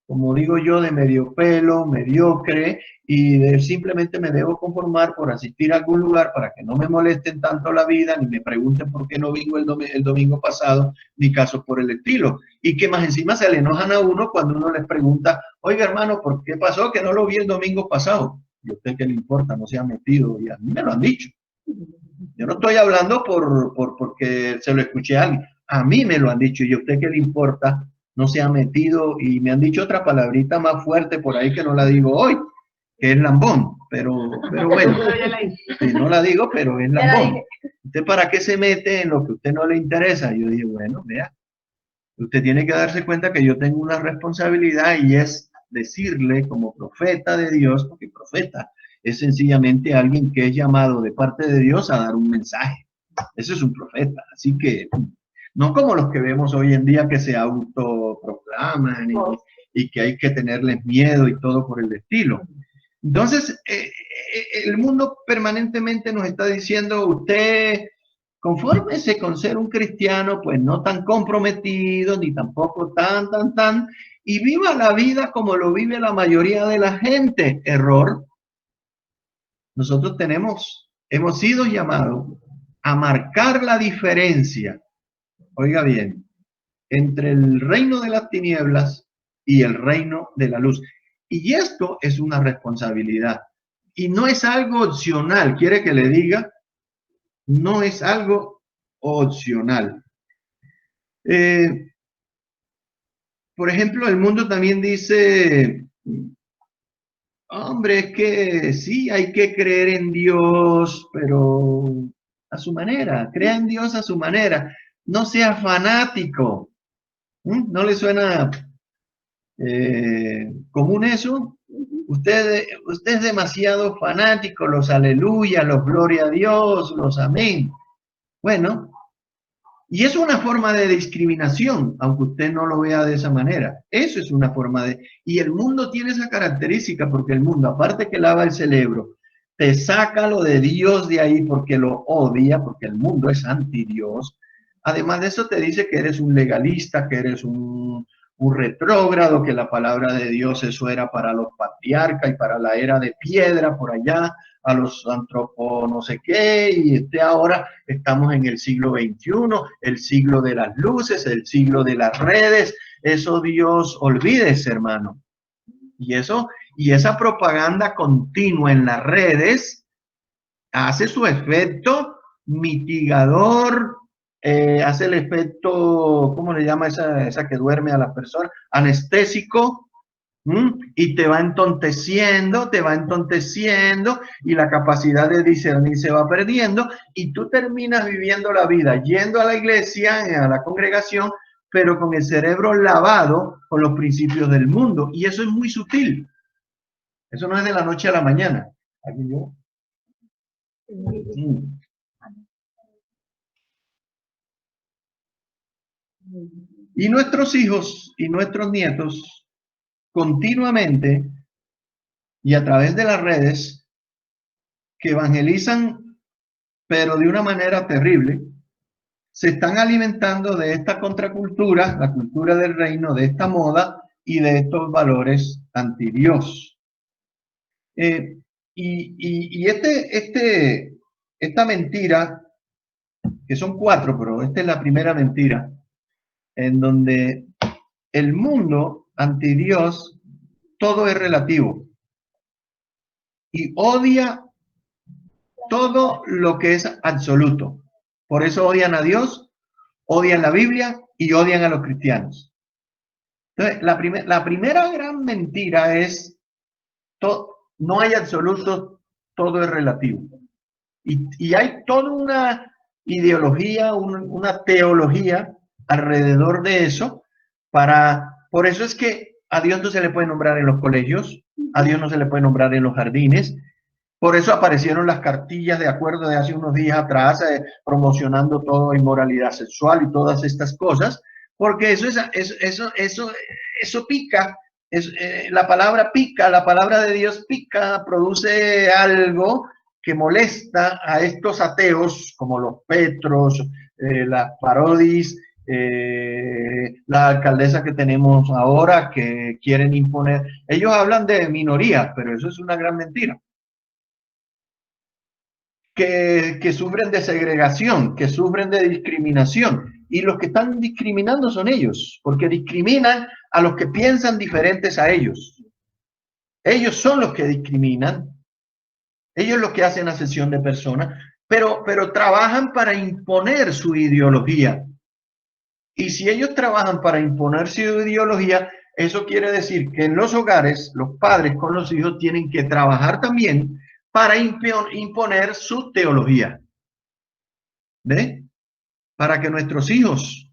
Speaker 1: como digo yo, de medio pelo, mediocre, y simplemente me debo conformar por asistir a algún lugar para que no me molesten tanto la vida, ni me pregunten por qué no vino el domingo pasado, ni casos por el estilo. Y que más encima se le enojan a uno cuando uno les pregunta, oiga hermano, ¿por qué pasó que no lo vi el domingo pasado? Y a usted qué le importa, no se ha metido, y a mí me lo han dicho. Yo no estoy hablando porque se lo escuché a alguien, a mí me lo han dicho, y a usted qué le importa, no se ha metido, y me han dicho otra palabrita más fuerte por ahí que no la digo hoy, que es lambón, pero bueno, sí, no la digo, pero es lambón. ¿Usted para qué se mete en lo que a usted no le interesa? Yo dije, bueno, vea, usted tiene que darse cuenta que yo tengo una responsabilidad y es decirle como profeta de Dios, porque profeta es sencillamente alguien que es llamado de parte de Dios a dar un mensaje. Ese es un profeta. Así que no como los que vemos hoy en día que se autoproclaman y que hay que tenerles miedo y todo por el estilo. Entonces, el mundo permanentemente nos está diciendo, usted confórmese con ser un cristiano, pues no tan comprometido, ni tampoco tan, y viva la vida como lo vive la mayoría de la gente. Error. Nosotros hemos sido llamados a marcar la diferencia, oiga bien, entre el reino de las tinieblas y el reino de la luz. Y esto es una responsabilidad. Y no es algo opcional, quiere que le diga, no es algo opcional. Por ejemplo, el mundo también dice, hombre, es que sí, hay que creer en Dios, pero a su manera, crea en Dios a su manera, no sea fanático. ¿No le suena común eso? Usted es demasiado fanático, los aleluya, los gloria a Dios, los amén. Bueno, y es una forma de discriminación, aunque usted no lo vea de esa manera. Eso es una forma de... Y el mundo tiene esa característica porque el mundo, aparte que lava el cerebro, te saca lo de Dios de ahí porque lo odia, porque el mundo es anti Dios. Además de eso te dice que eres un legalista, que eres un retrógrado, que la palabra de Dios eso era para los patriarcas y para la era de piedra por allá, a los antropos no sé qué, y ahora estamos en el siglo XXI, el siglo de las luces, el siglo de las redes. Eso Dios, olvídese, hermano. Y esa propaganda continua en las redes hace su efecto mitigador, hace el efecto, ¿cómo le llama esa que duerme a la persona? Anestésico. Y te va entonteciendo y la capacidad de discernir se va perdiendo y tú terminas viviendo la vida yendo a la iglesia, a la congregación, pero con el cerebro lavado con los principios del mundo, y eso es muy sutil. Eso no es de la noche a la mañana. Aquí yo. Y nuestros hijos y nuestros nietos continuamente y a través de las redes que evangelizan, pero de una manera terrible, se están alimentando de esta contracultura, la cultura del reino, de esta moda y de estos valores anti Dios. Eh, esta mentira, que son cuatro, pero esta es la primera mentira, en donde el mundo ante Dios todo es relativo y odia todo lo que es absoluto. Por eso odian a Dios, odian la Biblia y odian a los cristianos. Entonces, la primera gran mentira es, no hay absoluto, todo es relativo. Y hay toda una ideología, una teología alrededor de eso, por eso es que a Dios no se le puede nombrar en los colegios, a Dios no se le puede nombrar en los jardines, por eso aparecieron las cartillas de acuerdo de hace unos días atrás, promocionando toda inmoralidad sexual y todas estas cosas, porque eso pica, la palabra pica, la palabra de Dios pica, produce algo que molesta a estos ateos como los Petros, las Parodis, la alcaldesa que tenemos ahora que quieren imponer. Ellos hablan de minorías, pero eso es una gran mentira. Que sufren de segregación, que sufren de discriminación. Y los que están discriminando son ellos, porque discriminan a los que piensan diferentes a ellos. Ellos son los que discriminan, ellos los que hacen asesión de personas, pero trabajan para imponer su ideología. Y si ellos trabajan para imponer su ideología, eso quiere decir que en los hogares, los padres con los hijos tienen que trabajar también para imponer su teología. ¿Ve? Para que nuestros hijos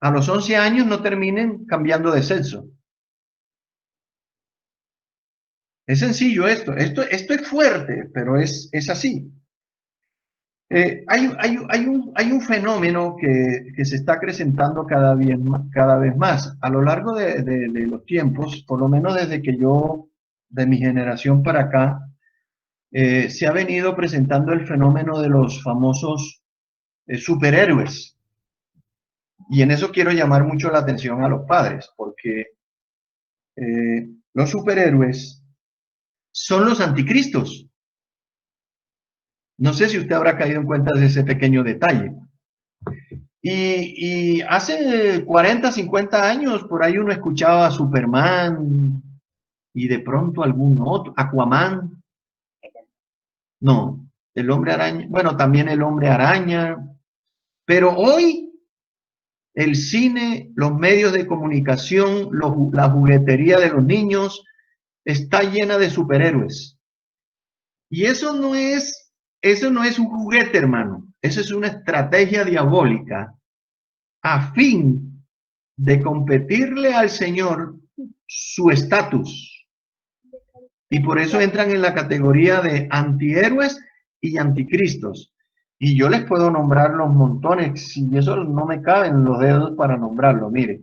Speaker 1: a los 11 años no terminen cambiando de sexo. Es sencillo esto es fuerte, pero es así. Hay un fenómeno que se está acrecentando cada vez más. A lo largo de los tiempos, por lo menos desde que yo, de mi generación para acá, se ha venido presentando el fenómeno de los famosos superhéroes. Y en eso quiero llamar mucho la atención a los padres, porque los superhéroes son los anticristos. No sé si usted habrá caído en cuenta de ese pequeño detalle. Y hace 40, 50 años, por ahí uno escuchaba a Superman y de pronto algún otro, Aquaman. No, el hombre araña, bueno, también el hombre araña. Pero hoy el cine, los medios de comunicación, la juguetería de los niños está llena de superhéroes. Y eso no es un juguete, hermano. Eso es una estrategia diabólica a fin de competirle al Señor su estatus. Y por eso entran en la categoría de antihéroes y anticristos. Y yo les puedo nombrar los montones, y eso no me caben los dedos para nombrarlo. Mire,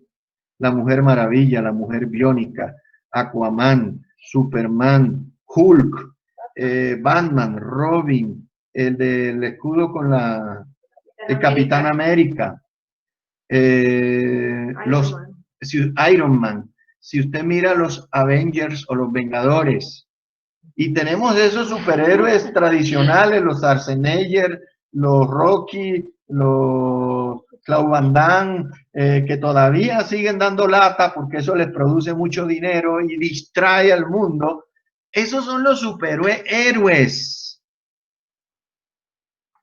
Speaker 1: la Mujer Maravilla, la Mujer Biónica, Aquaman, Superman, Hulk, Batman, Robin, el del escudo con el Capitán América, Iron Man. Si usted mira los Avengers o los Vengadores, y tenemos esos superhéroes tradicionales, los Schwarzenegger, los Rocky, los Claude Van Damme, que todavía siguen dando lata porque eso les produce mucho dinero y distrae al mundo. Esos son los superhéroes.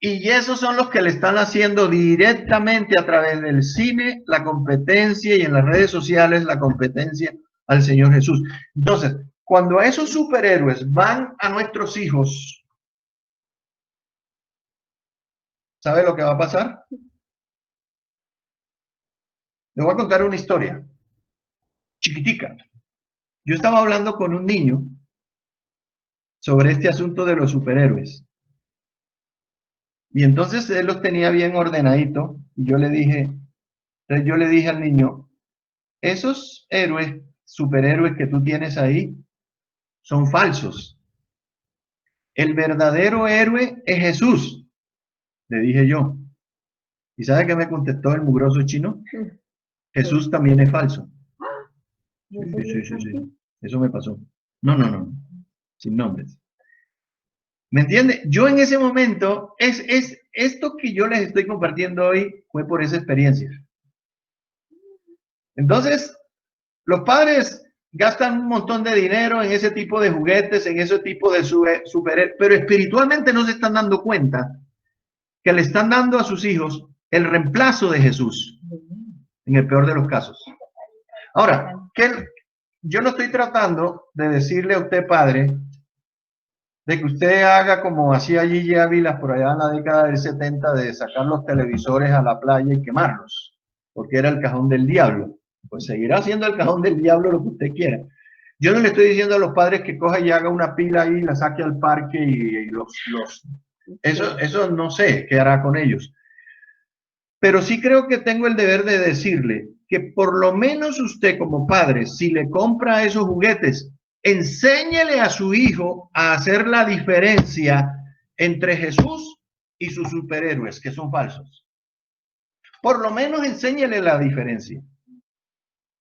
Speaker 1: Y esos son los que le están haciendo directamente a través del cine la competencia y en las redes sociales la competencia al Señor Jesús. Entonces, cuando esos superhéroes van a nuestros hijos, ¿sabe lo que va a pasar? Le voy a contar una historia chiquitica. Yo estaba hablando con un niño sobre este asunto de los superhéroes. Y entonces él los tenía bien ordenadito. Y yo le dije al niño, esos héroes, superhéroes que tú tienes ahí, son falsos. El verdadero héroe es Jesús, le dije yo. ¿Y sabe qué me contestó el mugroso chino? Jesús también es falso. Sí. Eso me pasó. No. sin nombres. ¿Me entiende? Yo en ese momento, esto que yo les estoy compartiendo hoy fue por esa experiencia. Entonces, los padres gastan un montón de dinero en ese tipo de juguetes, en ese tipo de super, pero espiritualmente no se están dando cuenta que le están dando a sus hijos el reemplazo de Jesús, en el peor de los casos. Ahora, yo no estoy tratando de decirle a usted, padre, de que usted haga como hacía Gigi Ávila por allá en la década del 70, de sacar los televisores a la playa y quemarlos, porque era el cajón del diablo. Pues seguirá siendo el cajón del diablo lo que usted quiera. Yo no le estoy diciendo a los padres que coja y haga una pila ahí, la saque al parque y eso no sé qué hará con ellos. Pero sí creo que tengo el deber de decirle que por lo menos usted como padre, si le compra esos juguetes, enséñele a su hijo a hacer la diferencia entre Jesús y sus superhéroes, que son falsos. Por lo menos enséñele la diferencia.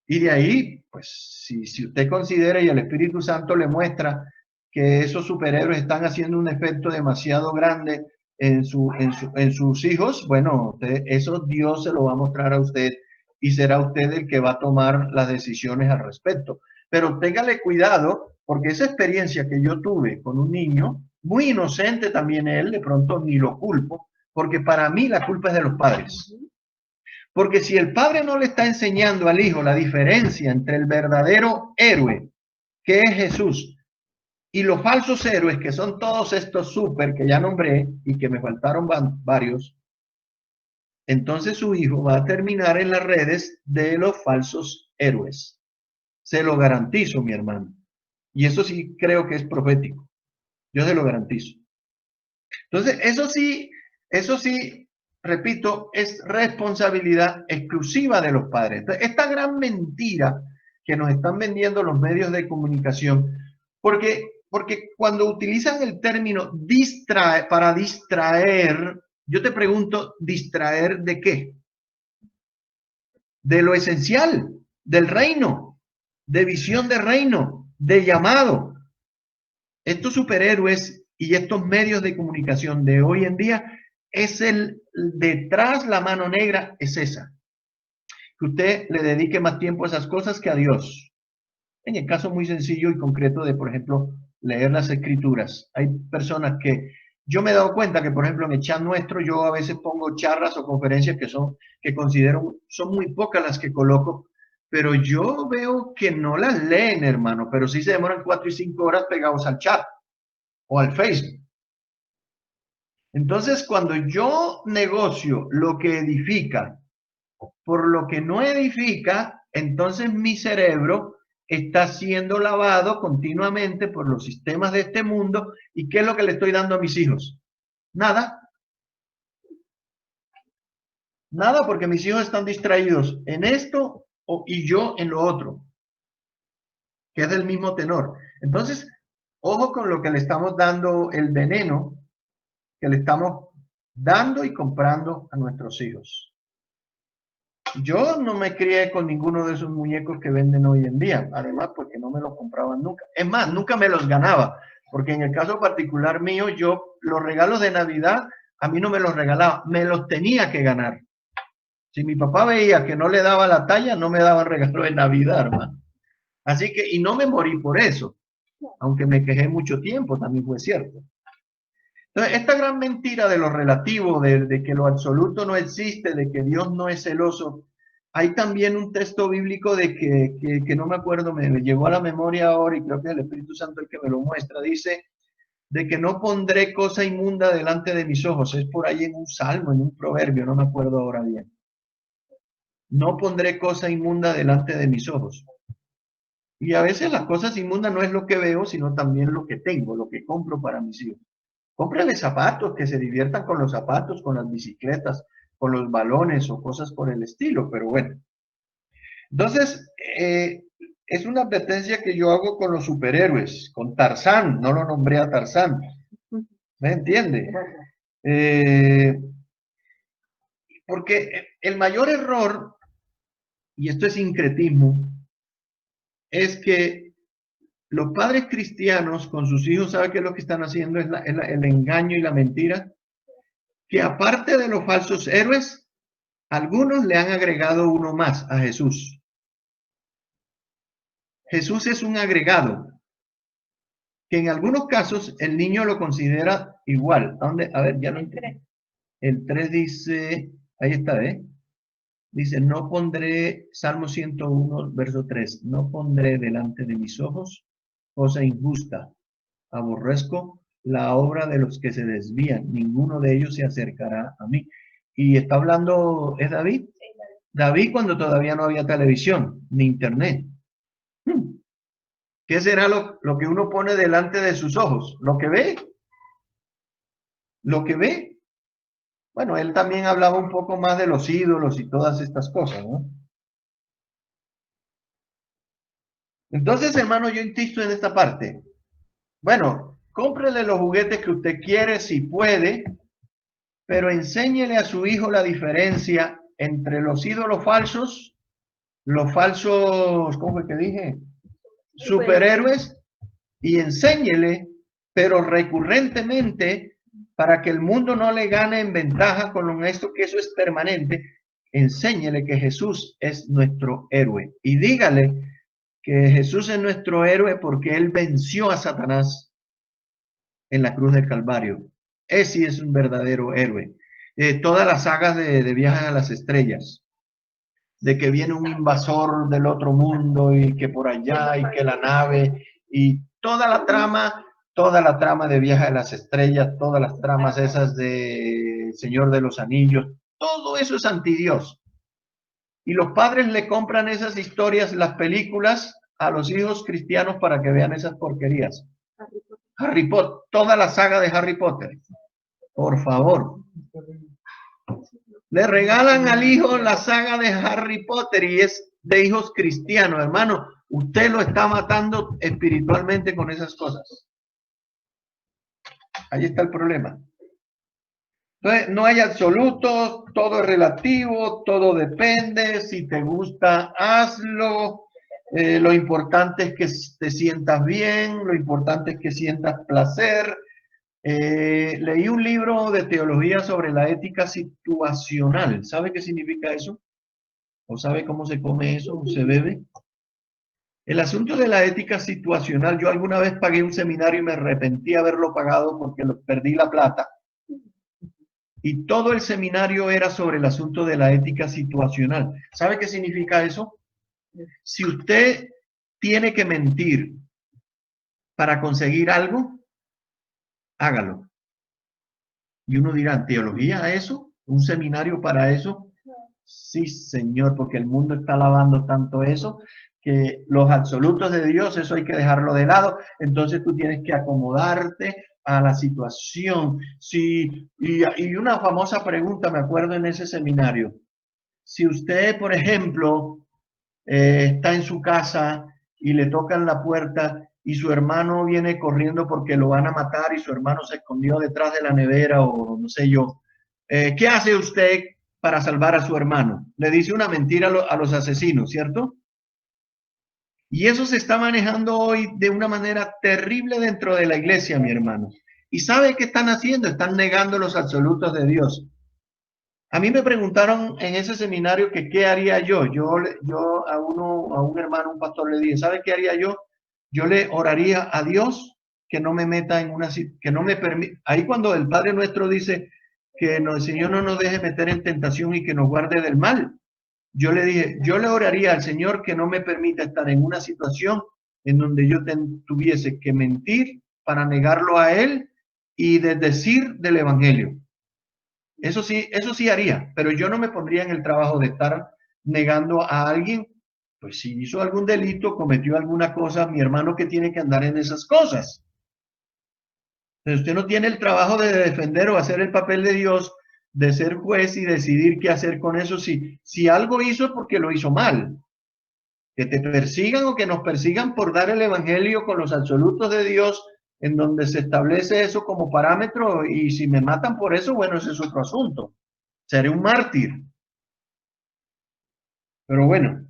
Speaker 1: Y de ahí, pues, si usted considera y el Espíritu Santo le muestra que esos superhéroes están haciendo un efecto demasiado grande en sus hijos, bueno, eso Dios se lo va a mostrar a usted y será usted el que va a tomar las decisiones al respecto. Pero téngale cuidado, porque esa experiencia que yo tuve con un niño, muy inocente también él, de pronto ni lo culpo, porque para mí la culpa es de los padres. Porque si el padre no le está enseñando al hijo la diferencia entre el verdadero héroe, que es Jesús, y los falsos héroes, que son todos estos súper que ya nombré y que me faltaron varios, entonces su hijo va a terminar en las redes de los falsos héroes. Se lo garantizo, mi hermano. Y eso sí creo que es profético. Yo se lo garantizo. Entonces, eso sí, repito, es responsabilidad exclusiva de los padres. Esta gran mentira que nos están vendiendo los medios de comunicación, porque cuando utilizan el término para distraer, yo te pregunto, ¿distraer de qué? De lo esencial, del reino, de visión de reino, de llamado. Estos superhéroes y estos medios de comunicación de hoy en día es detrás la mano negra es esa. Que usted le dedique más tiempo a esas cosas que a Dios. En el caso muy sencillo y concreto de, por ejemplo, leer las escrituras. Hay personas que yo me he dado cuenta que, por ejemplo, en el chat nuestro yo a veces pongo charlas o conferencias que considero son muy pocas las que coloco, pero yo veo que no las leen, hermano, pero sí se demoran 4 y 5 horas pegados al chat o al Facebook. Entonces, cuando yo negocio lo que edifica por lo que no edifica, entonces mi cerebro está siendo lavado continuamente por los sistemas de este mundo. ¿Y qué es lo que le estoy dando a mis hijos? Nada. Nada, porque mis hijos están distraídos en esto y yo en lo otro, que es del mismo tenor. Entonces, ojo con lo que le estamos dando, el veneno que le estamos dando y comprando a nuestros hijos. Yo no me crié con ninguno de esos muñecos que venden hoy en día, además porque no me los compraban nunca. Es más, nunca me los ganaba, porque en el caso particular mío, yo los regalos de Navidad, a mí no me los regalaba, me los tenía que ganar. Si mi papá veía que no le daba la talla, no me daba regalo de Navidad, hermano. Así que, y no me morí por eso, aunque me quejé mucho tiempo, también fue cierto. Entonces, esta gran mentira de lo relativo, de que lo absoluto no existe, de que Dios no es celoso, hay también un texto bíblico de que no me acuerdo, me llegó a la memoria ahora y creo que es el Espíritu Santo el que me lo muestra, dice de que no pondré cosa inmunda delante de mis ojos, es por ahí en un salmo, en un proverbio, no me acuerdo ahora bien. No pondré cosa inmunda delante de mis ojos. Y a veces las cosas inmundas no es lo que veo, sino también lo que tengo, lo que compro para mis hijos. Cómprale zapatos, que se diviertan con los zapatos, con las bicicletas, con los balones o cosas por el estilo, pero bueno. Entonces, es una advertencia que yo hago con los superhéroes, con Tarzán, no lo nombré a Tarzán, ¿me entiende? Porque el mayor error, y esto es sincretismo, es que los padres cristianos con sus hijos, ¿saben qué es lo que están haciendo? Es el engaño y la mentira. Que aparte de los falsos héroes, algunos le han agregado uno más a Jesús. Jesús es un agregado, que en algunos casos el niño lo considera igual. ¿A dónde? A ver, ya no entré. El 3 dice, ahí está, ¿eh? Dice, no pondré, Salmo 101, verso 3, no pondré delante de mis ojos cosa injusta. Aborrezco la obra de los que se desvían, ninguno de ellos se acercará a mí. Y está hablando, ¿es David? David cuando todavía no había televisión ni internet. ¿Qué será lo que uno pone delante de sus ojos? ¿Lo que ve? ¿Lo que ve? Bueno, él también hablaba un poco más de los ídolos y todas estas cosas, ¿no? Entonces, hermano, yo insisto en esta parte. Bueno, cómprele los juguetes que usted quiere si puede, pero enséñele a su hijo la diferencia entre los ídolos falsos, los falsos, ¿cómo fue que dije? Superhéroes, y enséñele, pero recurrentemente, para que el mundo no le gane en ventaja con esto, que eso es permanente, enséñele que Jesús es nuestro héroe. Y dígale que Jesús es nuestro héroe porque Él venció a Satanás en la cruz del Calvario. Ese es un verdadero héroe. Todas las sagas de Viajes a las Estrellas, de que viene un invasor del otro mundo y que por allá y que la nave y toda la trama de Viaje a las Estrellas, todas las tramas esas de Señor de los Anillos, todo eso es antidios. Y los padres le compran esas historias, las películas, a los hijos cristianos para que vean esas porquerías. Harry Potter, toda la saga de Harry Potter. Por favor. Le regalan al hijo la saga de Harry Potter y es de hijos cristianos, hermano. Usted lo está matando espiritualmente con esas cosas. Ahí está el problema. Entonces, no hay absolutos, todo es relativo, todo depende. Si te gusta, hazlo. Lo importante es que te sientas bien, lo importante es que sientas placer. Leí un libro de teología sobre la ética situacional. ¿Sabe qué significa eso? ¿O sabe cómo se come eso? ¿Se bebe? El asunto de la ética situacional, yo alguna vez pagué un seminario y me arrepentí de haberlo pagado porque perdí la plata. Y todo el seminario era sobre el asunto de la ética situacional. ¿Sabe qué significa eso? Si usted tiene que mentir para conseguir algo, hágalo. Y uno dirá, ¿teología eso? ¿Un seminario para eso? Sí, señor, porque el mundo está alabando tanto eso, que los absolutos de Dios, eso hay que dejarlo de lado. Entonces tú tienes que acomodarte a la situación. Sí, y una famosa pregunta, me acuerdo en ese seminario. Si usted, por ejemplo, está en su casa y le tocan la puerta y su hermano viene corriendo porque lo van a matar y su hermano se escondió detrás de la nevera o no sé yo, ¿qué hace usted para salvar a su hermano? Le dice una mentira a los asesinos, ¿cierto? Y eso se está manejando hoy de una manera terrible dentro de la iglesia, mi hermano. ¿Y sabe qué están haciendo? Están negando los absolutos de Dios. A mí me preguntaron en ese seminario que qué haría yo. Yo a un hermano, un pastor, le dije, ¿sabe qué haría yo? Yo le oraría a Dios que no me meta en una, que no me permita. Ahí cuando el Padre Nuestro dice que el Señor no nos deje meter en tentación y que nos guarde del mal. Yo le dije, yo le oraría al Señor que no me permita estar en una situación en donde yo tuviese que mentir para negarlo a Él y decir del Evangelio. Eso sí haría, pero yo no me pondría en el trabajo de estar negando a alguien, pues si hizo algún delito, cometió alguna cosa, mi hermano que tiene que andar en esas cosas. Pero usted no tiene el trabajo de defender o hacer el papel de Dios, de ser juez y decidir qué hacer con eso. Si algo hizo porque lo hizo mal. Que te persigan o que nos persigan por dar el evangelio con los absolutos de Dios, en donde se establece eso como parámetro, y si me matan por eso, bueno, ese es otro asunto. Seré un mártir. Pero bueno,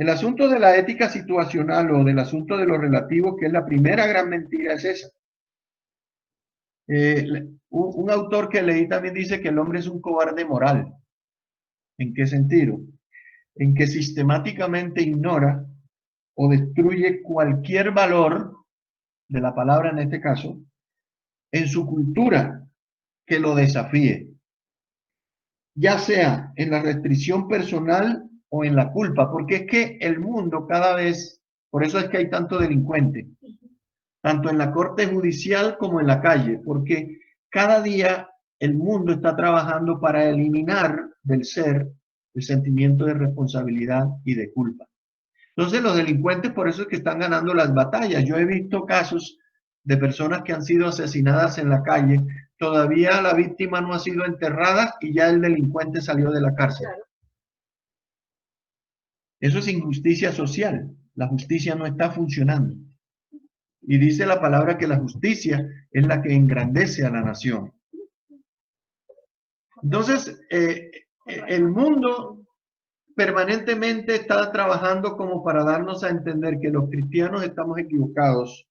Speaker 1: El asunto de la ética situacional o del asunto de lo relativo, que es la primera gran mentira, es esa. Un autor que leí también dice que el hombre es un cobarde moral. ¿En qué sentido? En que sistemáticamente ignora o destruye cualquier valor de la palabra en este caso en su cultura que lo desafíe, ya sea en la restricción personal o en la culpa, porque es que el mundo cada vez, por eso es que hay tanto delincuente, tanto en la corte judicial como en la calle, porque cada día el mundo está trabajando para eliminar del ser el sentimiento de responsabilidad y de culpa. Entonces los delincuentes por eso es que están ganando las batallas. Yo he visto casos de personas que han sido asesinadas en la calle, todavía la víctima no ha sido enterrada y ya el delincuente salió de la cárcel. Eso es injusticia social. La justicia no está funcionando. Y dice la palabra que la justicia es la que engrandece a la nación. Entonces, el mundo permanentemente está trabajando como para darnos a entender que los cristianos estamos equivocados,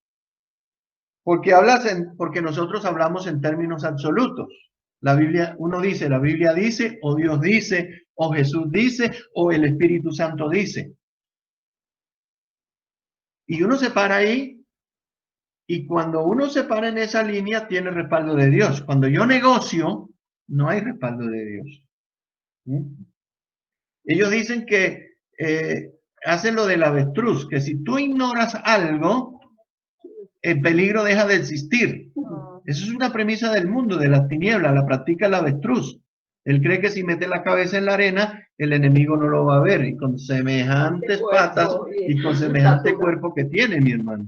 Speaker 1: porque nosotros hablamos en términos absolutos. La Biblia, uno dice, la Biblia dice, o Dios dice, o Jesús dice, o el Espíritu Santo dice. Y uno se para ahí, y cuando uno se para en esa línea, tiene respaldo de Dios. Cuando yo negocio, no hay respaldo de Dios. Ellos dicen que hacen lo del avestruz, que si tú ignoras algo, el peligro deja de existir. Eso es una premisa del mundo, de las tinieblas, la practica el avestruz. Él cree que si mete la cabeza en la arena, el enemigo no lo va a ver. Y con semejantes patas y con semejante cuerpo que tiene, mi hermano.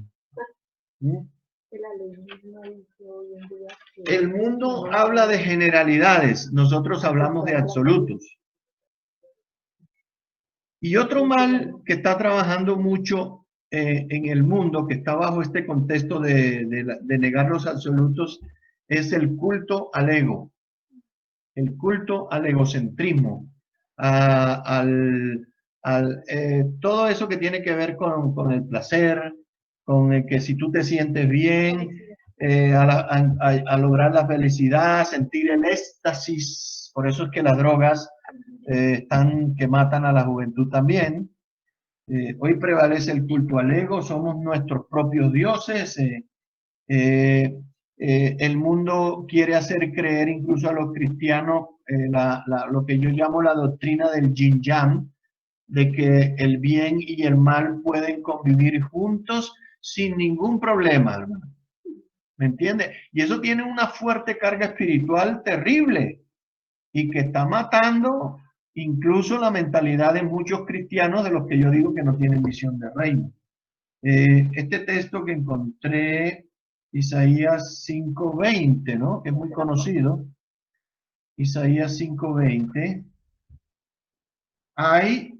Speaker 1: El mundo habla de generalidades, nosotros hablamos de absolutos. Y otro mal que está trabajando mucho en el mundo, que está bajo este contexto de negar los absolutos, es el culto al ego, el culto al egocentrismo, todo eso que tiene que ver con el placer, con el que si tú te sientes bien, a lograr la felicidad, sentir el éxtasis. Por eso es que las drogas están que matan a la juventud también. Hoy prevalece el culto al ego, somos nuestros propios dioses. El mundo quiere hacer creer incluso a los cristianos lo que yo llamo la doctrina del yin-yang, de que el bien y el mal pueden convivir juntos sin ningún problema, hermano. ¿Me entiende? Y eso tiene una fuerte carga espiritual terrible y que está matando incluso la mentalidad de muchos cristianos, de los que yo digo que no tienen visión de reino. Este texto que encontré, Isaías 5:20, ¿no? Que es muy conocido. Isaías 5:20. Hay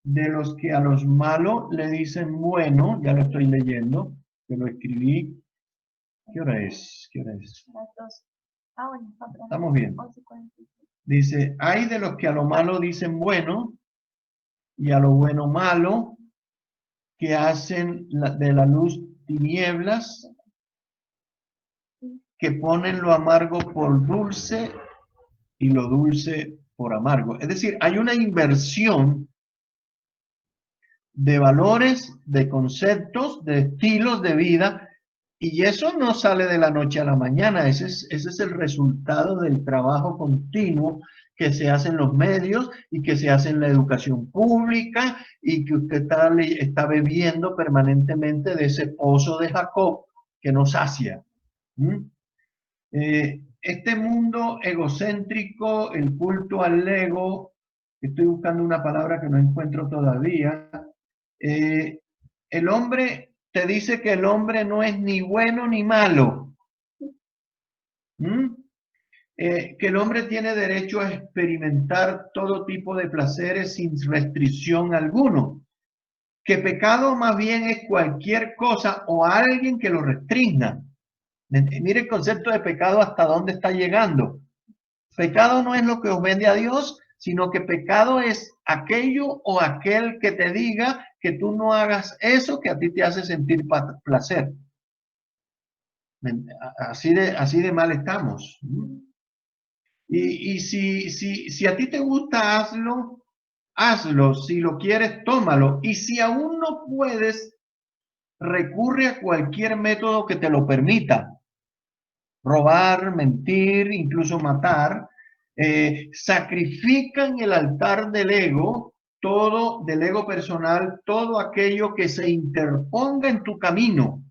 Speaker 1: de los que a los malos le dicen bueno, ya lo estoy leyendo, que lo escribí. ¿Qué hora es? ¿Qué hora es?
Speaker 2: Bueno,
Speaker 1: Estamos bien. Dice, hay de los que a lo malo dicen bueno y a lo bueno malo, que hacen de la luz tinieblas, que ponen lo amargo por dulce y lo dulce por amargo. Es decir, hay una inversión de valores, de conceptos, de estilos de vida, y eso no sale de la noche a la mañana. Ese es el resultado del trabajo continuo que se hace en los medios y que se hace en la educación pública, y que usted está bebiendo permanentemente de ese pozo de Jacob que nos sacia. Este mundo egocéntrico, el culto al ego, estoy buscando una palabra que no encuentro todavía. El hombre te dice que el hombre no es ni bueno ni malo. Que el hombre tiene derecho a experimentar todo tipo de placeres sin restricción alguno. Que pecado más bien es cualquier cosa o alguien que lo restrinja. Mire el concepto de pecado hasta dónde está llegando. Pecado no es lo que ofende a Dios, sino que pecado es aquello o aquel que te diga que tú no hagas eso que a ti te hace sentir placer. Así de mal estamos. Y si a ti te gusta, hazlo. Si lo quieres, tómalo. Y si aún no puedes, recurre a cualquier método que te lo permita. Robar, mentir, incluso matar. Sacrifica en el altar del ego, del ego personal, todo aquello que se interponga en tu camino.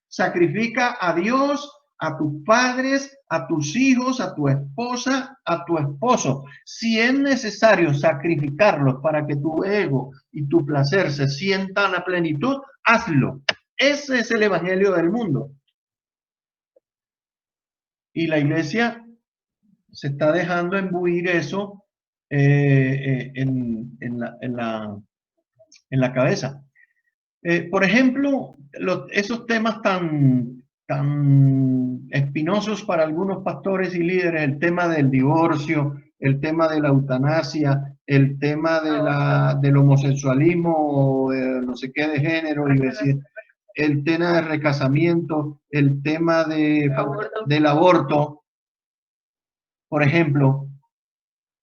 Speaker 1: Sacrifica a Dios, a tus padres, a tus hijos, a tu esposa, a tu esposo. Si es necesario sacrificarlos para que tu ego y tu placer se sientan a plenitud, hazlo. Ese es el evangelio del mundo. Y la iglesia se está dejando imbuir eso en la cabeza. Por ejemplo, esos temas tan espinosos para algunos pastores y líderes, el tema del divorcio, el tema de la eutanasia, el tema del homosexualismo, no sé qué de género, el tema de recasamiento, el tema del aborto, por ejemplo.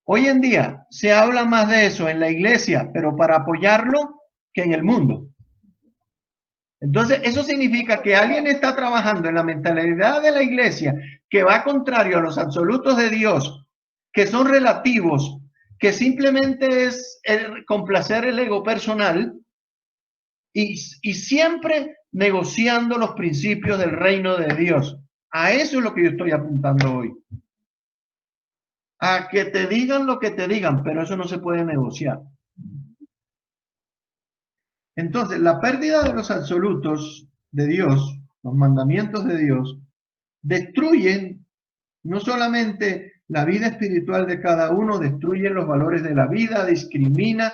Speaker 1: Hoy en día se habla más de eso en la iglesia, pero para apoyarlo que en el mundo. Entonces, eso significa que alguien está trabajando en la mentalidad de la iglesia que va contrario a los absolutos de Dios, que son relativos, que simplemente es complacer el ego personal y siempre negociando los principios del reino de Dios. A eso es lo que yo estoy apuntando hoy. A que te digan lo que te digan, pero eso no se puede negociar. Entonces, la pérdida de los absolutos de Dios, los mandamientos de Dios, destruyen no solamente la vida espiritual de cada uno, destruyen los valores de la vida, discrimina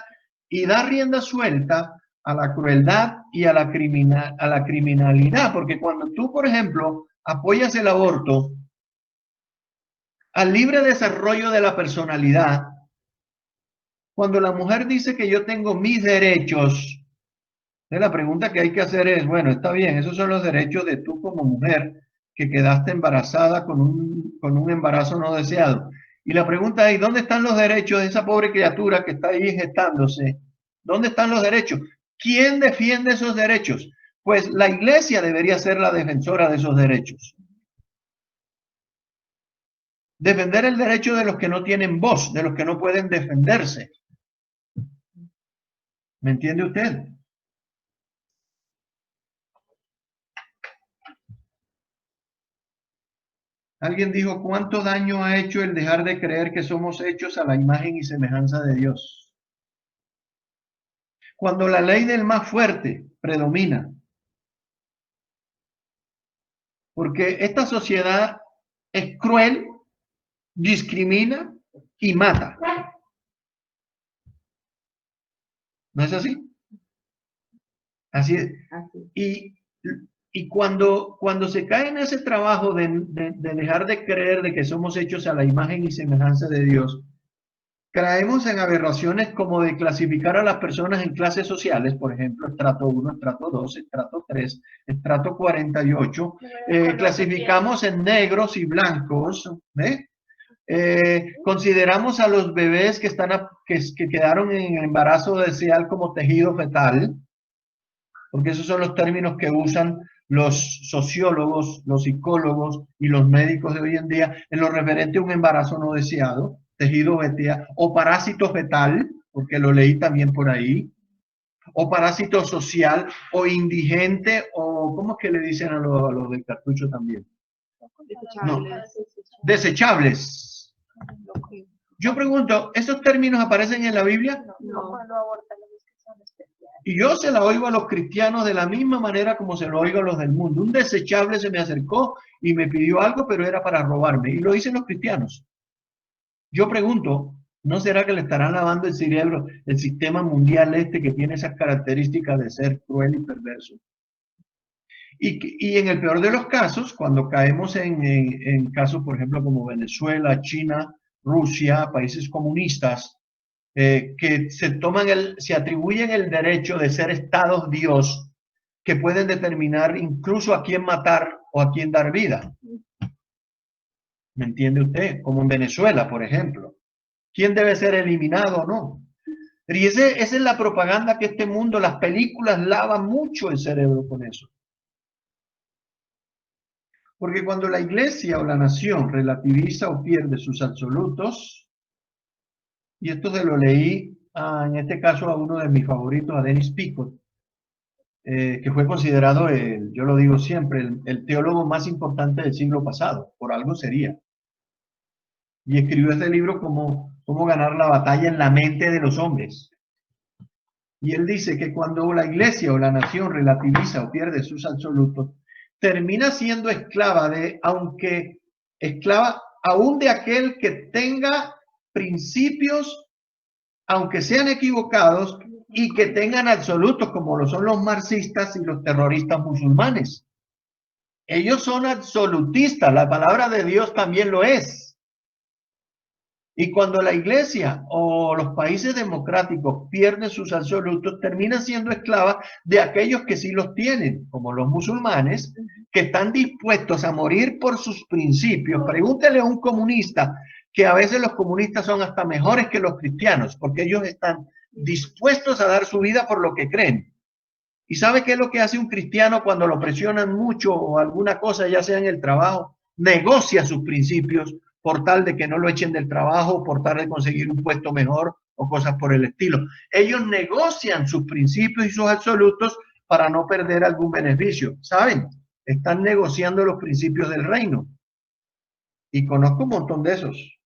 Speaker 1: y da rienda suelta a la crueldad y a la criminalidad. Porque cuando tú, por ejemplo, apoyas el aborto, al libre desarrollo de la personalidad, cuando la mujer dice que yo tengo mis derechos, la pregunta que hay que hacer es, bueno, está bien, esos son los derechos de tú como mujer que quedaste embarazada con un embarazo no deseado. Y la pregunta es, ¿dónde están los derechos de esa pobre criatura que está ahí gestándose? ¿Dónde están los derechos? ¿Quién defiende esos derechos? Pues la iglesia debería ser la defensora de esos derechos. Defender el derecho de los que no tienen voz, de los que no pueden defenderse. ¿Me entiende usted? Alguien dijo, ¿cuánto daño ha hecho el dejar de creer que somos hechos a la imagen y semejanza de Dios? Cuando la ley del más fuerte predomina. Porque esta sociedad es cruel, discrimina y mata. ¿No es así? Así es. Y cuando se cae en ese trabajo de dejar de creer de que somos hechos a la imagen y semejanza de Dios, caemos en aberraciones como de clasificar a las personas en clases sociales, por ejemplo, estrato 1, estrato 2, estrato 3, estrato 48. Clasificamos en negros y blancos. Consideramos a los bebés que quedaron en embarazo deseado como tejido fetal, porque esos son los términos que usan los sociólogos, los psicólogos y los médicos de hoy en día en lo referente a un embarazo no deseado, tejido fetal, o parásito fetal, porque lo leí también por ahí, o parásito social, o indigente, o ¿cómo es que le dicen a los del cartucho también? No, desechables. Yo pregunto, ¿esos términos aparecen en la Biblia?
Speaker 2: No.
Speaker 1: Y yo se la oigo a los cristianos de la misma manera como se lo oigo a los del mundo. Un desechable se me acercó y me pidió algo, pero era para robarme. Y lo dicen los cristianos. Yo pregunto, ¿no será que le estarán lavando el cerebro el sistema mundial que tiene esas características de ser cruel y perverso? Y en el peor de los casos, cuando caemos en casos, por ejemplo, como Venezuela, China, Rusia, países comunistas, que se atribuyen el derecho de ser estados Dios, que pueden determinar incluso a quién matar o a quién dar vida. ¿Me entiende usted? Como en Venezuela, por ejemplo. ¿Quién debe ser eliminado o no? Y esa es la propaganda que este mundo, las películas lavan mucho el cerebro con eso. Porque cuando la iglesia o la nación relativiza o pierde sus absolutos, y esto se lo leí en este caso a uno de mis favoritos, a Dennis Picot, que fue considerado, yo lo digo siempre, el teólogo más importante del siglo pasado, por algo sería. Y escribió este libro como Cómo ganar la batalla en la mente de los hombres. Y él dice que cuando la iglesia o la nación relativiza o pierde sus absolutos, termina siendo esclava esclava aún de aquel que tenga principios, aunque sean equivocados, y que tengan absolutos, como lo son los marxistas y los terroristas musulmanes. Ellos son absolutistas, la palabra de Dios también lo es. Y cuando la iglesia o los países democráticos pierden sus absolutos, terminan siendo esclavas de aquellos que sí los tienen, como los musulmanes, que están dispuestos a morir por sus principios. Pregúntele a un comunista, que a veces los comunistas son hasta mejores que los cristianos, porque ellos están dispuestos a dar su vida por lo que creen. ¿Y sabe qué es lo que hace un cristiano cuando lo presionan mucho o alguna cosa, ya sea en el trabajo? Negocia sus principios por tal de que no lo echen del trabajo, por tal de conseguir un puesto mejor o cosas por el estilo. Ellos negocian sus principios y sus absolutos para no perder algún beneficio. ¿Saben? Están negociando los principios del reino. Y conozco un montón de esos.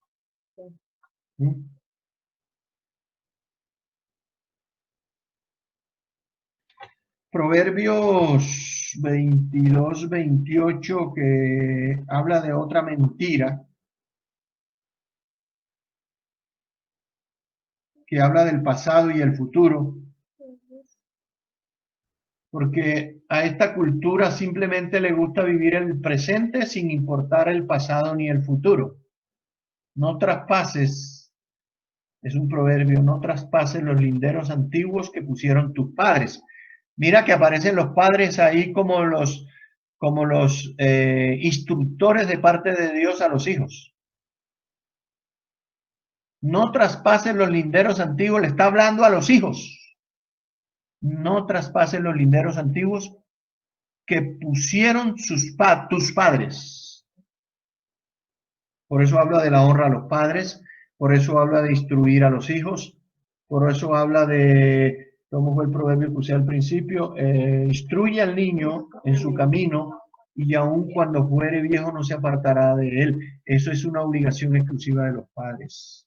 Speaker 1: Proverbios 22, 28, que habla de otra mentira, que habla del pasado y el futuro, porque a esta cultura simplemente le gusta vivir el presente sin importar el pasado ni el futuro. No traspases, es un proverbio, no traspases los linderos antiguos que pusieron tus padres. Mira que aparecen los padres ahí como los instructores de parte de Dios a los hijos. No traspasen los linderos antiguos, le está hablando a los hijos. No traspasen los linderos antiguos que pusieron tus padres. Por eso habla de la honra a los padres, por eso habla de instruir a los hijos, por eso habla de, ¿cómo fue el proverbio que usé al principio? Instruye al niño en su camino y aun cuando fuere viejo no se apartará de él. Eso es una obligación exclusiva de los padres.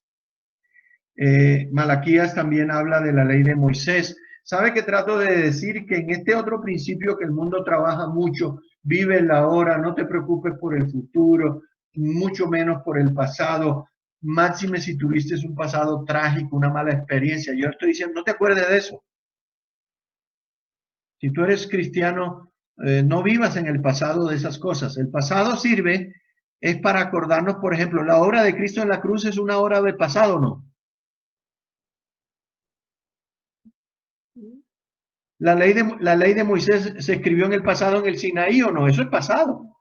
Speaker 1: Malaquías también habla de la ley de Moisés. ¿Sabe que trato de decir? Que en este otro principio que el mundo trabaja mucho, vive en la hora, no te preocupes por el futuro, mucho menos por el pasado, máxime si tuviste un pasado trágico, una mala experiencia. Yo estoy diciendo, no te acuerdes de eso. Si tú eres cristiano, no vivas en el pasado de esas cosas. El pasado sirve, es para acordarnos, por ejemplo, la obra de Cristo en la cruz es una obra del pasado, ¿no? La ley de Moisés se escribió en el pasado en el Sinaí, ¿o no? Eso es pasado.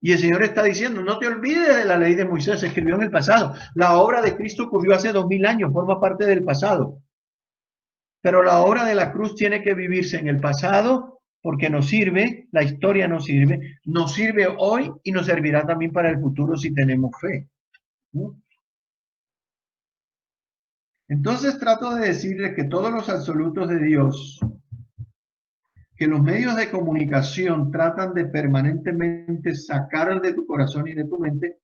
Speaker 1: Y el Señor está diciendo, no te olvides de la ley de Moisés, se escribió en el pasado. La obra de Cristo ocurrió hace 2000 años, forma parte del pasado. Pero la obra de la cruz tiene que vivirse en el pasado porque nos sirve, la historia nos sirve hoy y nos servirá también para el futuro si tenemos fe. Entonces trato de decirles que todos los absolutos de Dios, que los medios de comunicación tratan de permanentemente sacar de tu corazón y de tu mente,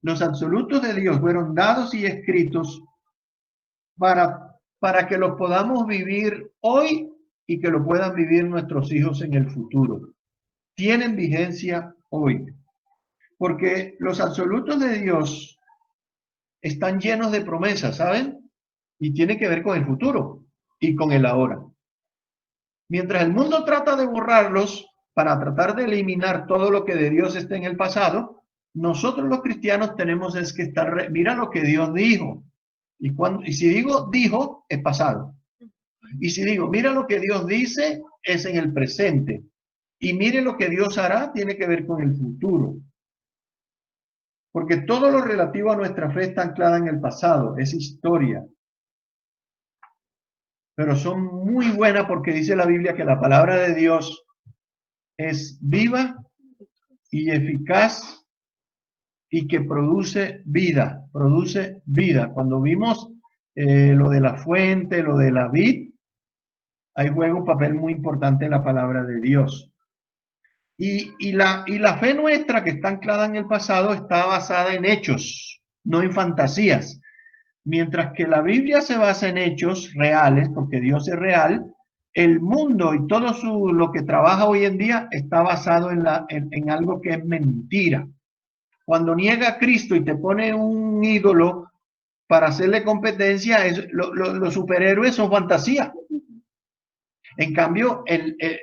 Speaker 1: los absolutos de Dios fueron dados y escritos para que los podamos vivir hoy y que lo puedan vivir nuestros hijos en el futuro. Tienen vigencia hoy, porque los absolutos de Dios están llenos de promesas, ¿saben? Y tiene que ver con el futuro y con el ahora. Mientras el mundo trata de borrarlos para tratar de eliminar todo lo que de Dios está en el pasado, nosotros los cristianos tenemos es que estar, mira lo que Dios dijo. Y si digo dijo, es pasado. Y si digo, mira lo que Dios dice, es en el presente. Y mire lo que Dios hará, tiene que ver con el futuro. Porque todo lo relativo a nuestra fe está anclada en el pasado, es historia. Pero son muy buenas porque dice la Biblia que la palabra de Dios es viva y eficaz y que produce vida, produce vida. Cuando vimos lo de la fuente, lo de la vid, ahí juega un papel muy importante en la palabra de Dios. Y la fe nuestra que está anclada en el pasado está basada en hechos, no en fantasías. Mientras que la Biblia se basa en hechos reales, porque Dios es real, el mundo y todo lo que trabaja hoy en día está basado en algo que es mentira. Cuando niega a Cristo y te pone un ídolo para hacerle competencia, los superhéroes son fantasía. En cambio,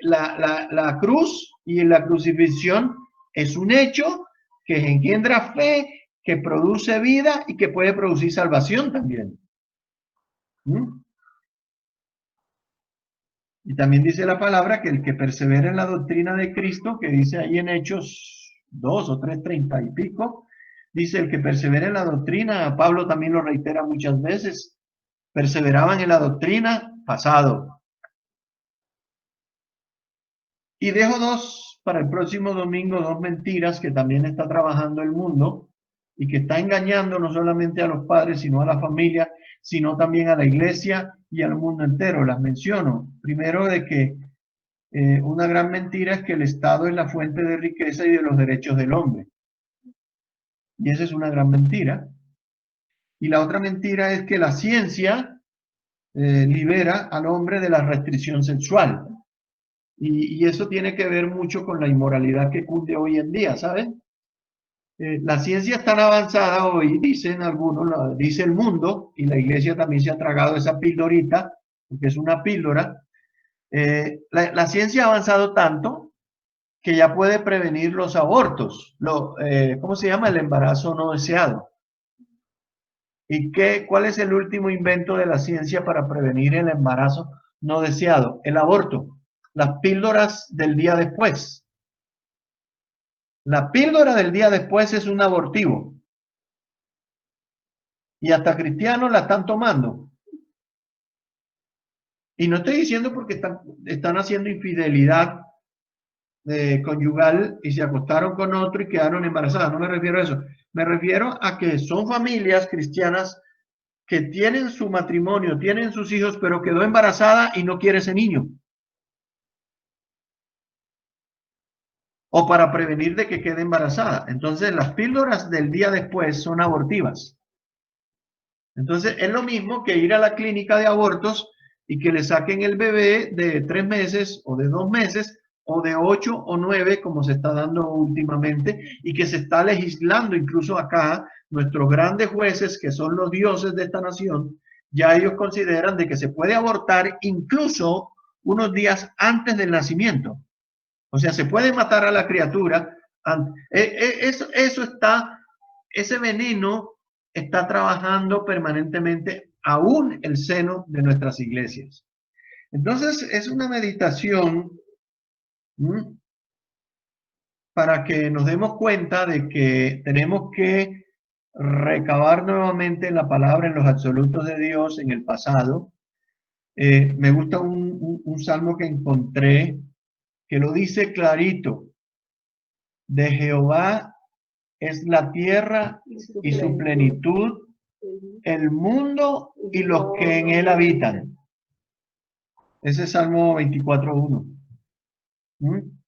Speaker 1: la cruz y la crucifixión es un hecho que engendra fe, que produce vida y que puede producir salvación también. ¿Mm? Y también dice la palabra que el que persevera en la doctrina de Cristo, que dice ahí en Hechos 2 o 3, 30 y pico, dice el que persevera en la doctrina, Pablo también lo reitera muchas veces, perseveraban en la doctrina, pasado. Y dejo para el próximo domingo, dos mentiras que también está trabajando el mundo y que está engañando no solamente a los padres, sino a la familia, sino también a la iglesia y al mundo entero. Las menciono. Primero, de que una gran mentira es que el Estado es la fuente de riqueza y de los derechos del hombre. Y esa es una gran mentira. Y la otra mentira es que la ciencia libera al hombre de la restricción sexual. Y eso tiene que ver mucho con la inmoralidad que cunde hoy en día, ¿saben? La ciencia es tan avanzada hoy, dicen algunos, dice el mundo, y la iglesia también se ha tragado esa pildorita, porque es una píldora. La ciencia ha avanzado tanto que ya puede prevenir los abortos, ¿cómo se llama? El embarazo no deseado. ¿Y cuál es el último invento de la ciencia para prevenir el embarazo no deseado? El aborto, las píldoras del día después. La píldora del día después es un abortivo. Y hasta cristianos la están tomando. Y no estoy diciendo porque están haciendo infidelidad conyugal y se acostaron con otro y quedaron embarazadas. No me refiero a eso. Me refiero a que son familias cristianas que tienen su matrimonio, tienen sus hijos, pero quedó embarazada y no quiere ese niño. O para prevenir de que quede embarazada. Entonces, las píldoras del día después son abortivas. Entonces, es lo mismo que ir a la clínica de abortos y que le saquen el bebé de 3 meses o de 2 meses o de 8 o 9, como se está dando últimamente, y que se está legislando incluso acá, nuestros grandes jueces, que son los dioses de esta nación, ya ellos consideran de que se puede abortar incluso unos días antes del nacimiento. O sea, se puede matar a la criatura. Eso está, ese veneno está trabajando permanentemente aún el seno de nuestras iglesias. Entonces, es una meditación para que nos demos cuenta de que tenemos que recabar nuevamente la palabra en los absolutos de Dios en el pasado. Me gusta un salmo que encontré que lo dice clarito. De Jehová es la tierra y su plenitud, el mundo y los que en él habitan. Ese es Salmo 24:1.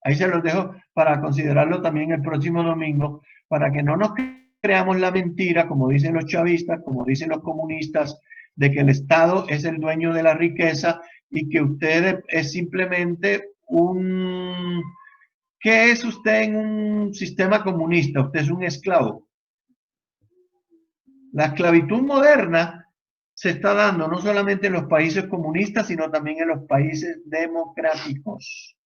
Speaker 1: Ahí se los dejo para considerarlo también el próximo domingo, para que no nos creamos la mentira, como dicen los chavistas, como dicen los comunistas, de que el Estado es el dueño de la riqueza y que usted es simplemente ¿qué es usted en un sistema comunista? Usted es un esclavo. La esclavitud moderna se está dando no solamente en los países comunistas, sino también en los países democráticos.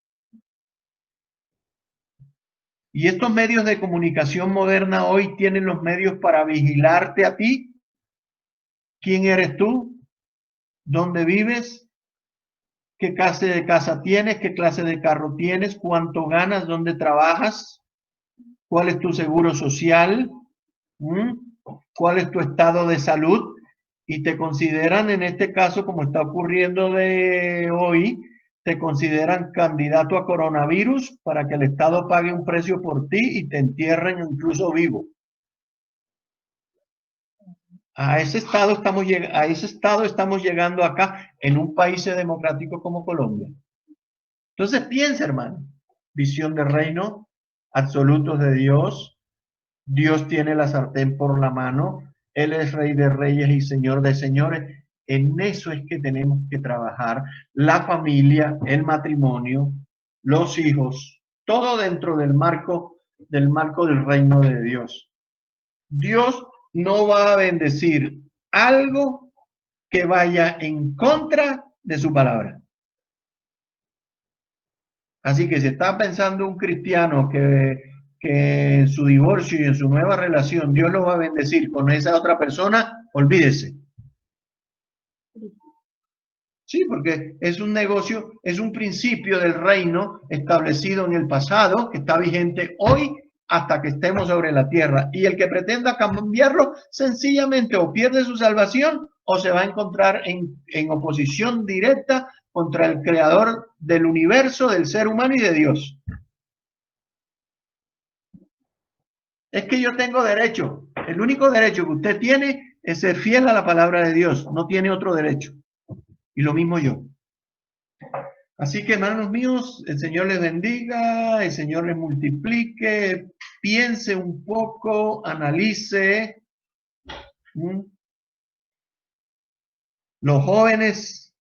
Speaker 1: Y estos medios de comunicación moderna hoy tienen los medios para vigilarte a ti ¿Quién eres tú? ¿Dónde vives? ¿Qué clase de casa tienes? ¿Qué clase de carro tienes? ¿Cuánto ganas? ¿Dónde trabajas? ¿Cuál es tu seguro social? ¿Mm? ¿Cuál es tu estado de salud? Y te consideran, en este caso, como está ocurriendo de hoy, te consideran candidato a coronavirus para que el Estado pague un precio por ti y te entierren incluso vivo. A ese estado estamos llegando acá en un país democrático como Colombia. Entonces piensa, hermano, visión de reino, absolutos de Dios. Dios tiene la sartén por la mano. Él es Rey de Reyes y Señor de Señores. En eso es que tenemos que trabajar. La familia, el matrimonio, los hijos, todo dentro del marco del reino de Dios. Dios no va a bendecir algo que vaya en contra de su palabra. Así que si está pensando un cristiano que en su divorcio y en su nueva relación Dios lo va a bendecir con esa otra persona, olvídese. Sí, porque es un negocio, es un principio del reino establecido en el pasado, que está vigente hoy hasta que estemos sobre la tierra. Y el que pretenda cambiarlo, sencillamente o pierde su salvación o se va a encontrar en oposición directa contra el creador del universo, del ser humano y de Dios. Es que yo tengo derecho. El único derecho que usted tiene es ser fiel a la palabra de Dios. No tiene otro derecho. Y lo mismo yo. Así que, hermanos míos, el Señor les bendiga, el Señor les multiplique, piense un poco, analice. Los jóvenes,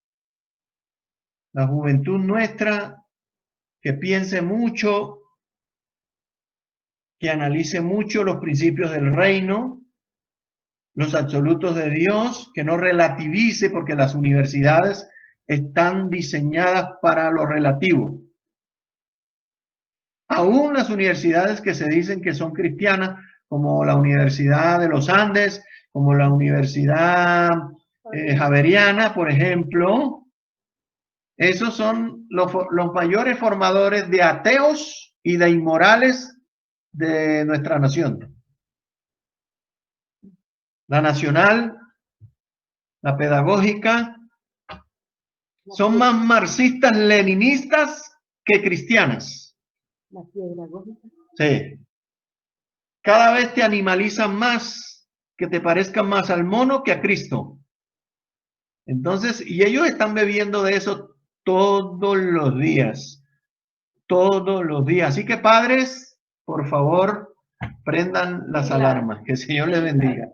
Speaker 1: la juventud nuestra, que piense mucho, que analice mucho los principios del reino, los absolutos de Dios, que no relativice, porque las universidades están diseñadas para lo relativo. Aún las universidades que se dicen que son cristianas, como la Universidad de los Andes, como la Universidad Javeriana, por ejemplo, esos son los mayores formadores de ateos y de inmorales de nuestra nación. La nacional, la pedagógica, son más marxistas leninistas que cristianas.
Speaker 3: La pedagógica.
Speaker 1: Sí. Cada vez te animalizan más, que te parezcan más al mono que a Cristo. Entonces, y ellos están bebiendo de eso todos los días. Todos los días. Así que padres, por favor, prendan las alarmas. Que el Señor les bendiga.